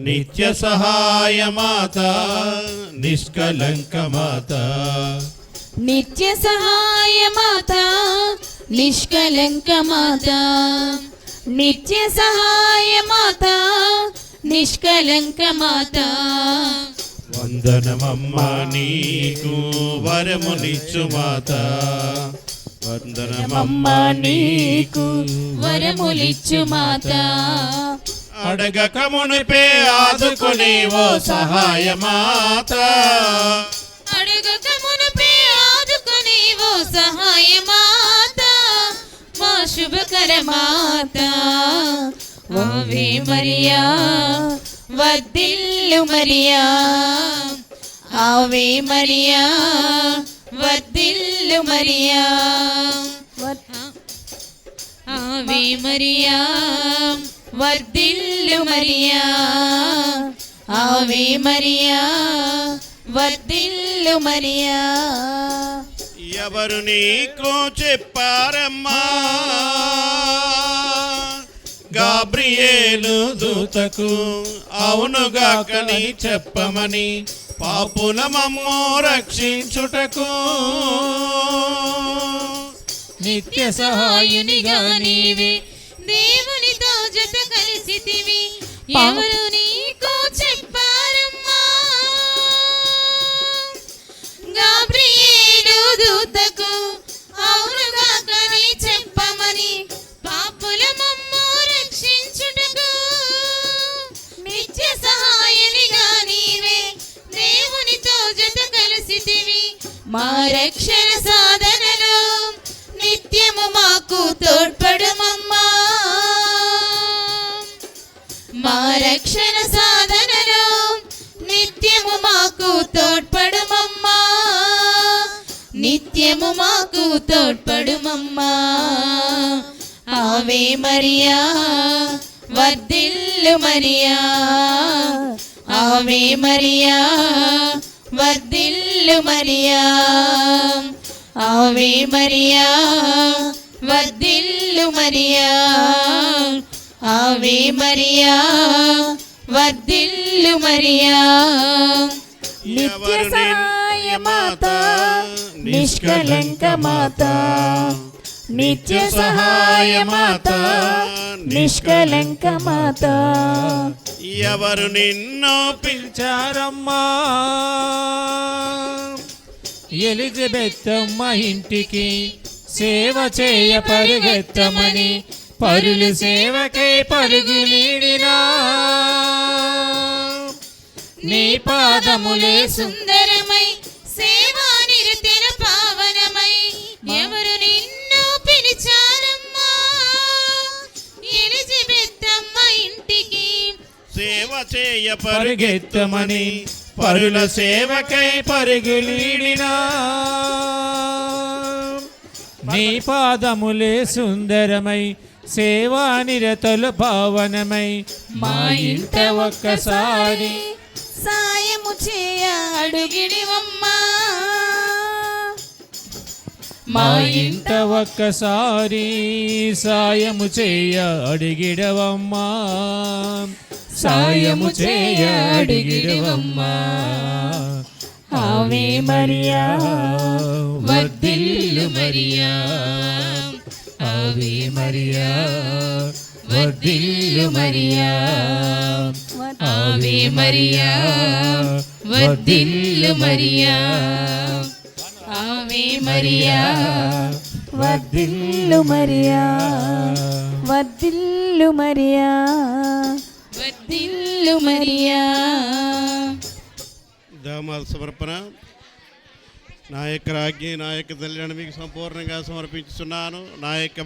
నిత్య సహాయ మాత నిష్కలంక మాత, నిత్య సహాయ మాత నిష్కలంక మాత, నిత్య సహాయ మాత నిష్కలంక మాత. వందనమమ్మ నీకు వరమునిచ్చు మాత, వందనమమ్మ నీకు వరములిచ్చు మాత. అడగక మునిపే ఆదుకుని ఓ సహాయ మాత, అడగక మునిపే ఆదుకుని ఓ సహాయ మాత, మా శుభకర మాత. ఆవే మరియా వర్ధిల్లు మరియా, ఆవే మరియా వర్ధిల్లు మరియా, ఆవే మరియా వర్ధిల్లు మరియా, ఆవే మరియా వర్ధిల్లు మరియా. ఎవరు నీకు చెప్పారమ్మా గాబ్రియేలు దూతకు, అవునుగాక నీ చెప్పమని పాపుల మమ్ము రక్షించుటకు. నిత్య సహాయునిగా నీవే దేవునితో జత కలిసితివి, ఎవరు నీకు చెప్పారమ్మా గాబ్రియేలు దూతకు, అవునుగాక నీ చెప్పమని పాపుల మమ్ము రక్షించుటకు. నిత్య సహాయునిగా నీవే దేవునితో జత కలిసితివి, మా రక్షణ సాధనలో నిత్యము మాకు తోడ్పడుమమ్మా, మా రక్షణ సాధనలో నిత్యము మాకు తోడ్పడుమమ్మా, నిత్యము మాకు తోడ్పడుమమ్మా. ఆవే మరియా వర్ధిల్లు మరియా, ఆవే మరియా వర్ధిల్లు మరియా, ఆవే మరియా వర్ధిల్లు మరియా, ఆవే మరియా వర్ధిల్లు మరియా. నిత్య సహాయ మాత నిష్కలంక మాత, నిత్య సహాయ మాత నిష్కలంక మాత. ఎవరు నిన్ను పిలిచారమ్మా ఎలిజబెత్తమ్మ ఇంటికి సేవ చేయ పరుగెత్తమని, పరులు సేవకై పరుగులీడినా నీ పాదములే సుందరమై సేవా నిరతన పావనమై, ఎవరు నిన్ను పిలిచారమ్మా ఎలిజబెత్తమ్మ ఇంటికి సేవ చేయ పరుగెత్తమని, పరుల సేవకై పరుగులీడినా నీ పాదములే సుందరమై సేవా నిరతలు పావనమై, మా ఇంట ఒక్కసారి సాయము చేయ అడుగిడివమ్మా, మా ఇంట ఒక్కసారి సాయము చేయ అడిగిడవమ్మా, సాయము చేయ అడిగిడవమ్మా. ఆవే మరియా వర్ధిల్లు మరియా, ఆవే మరియా వర్ధిల్లు మరియా, ఆవే మరియా వర్ధిల్లు మరియా, ఆవే మరియా వర్ధిల్లు మరియా, వర్ధిల్లు మరియా, వర్ధిల్లు మరియా. దామాల సమర్పణ. నా యొక్క రాజ్ఞి నా యొక్క తల్లిని మీకు సంపూర్ణంగా సమర్పించుతున్నాను. నా యొక్క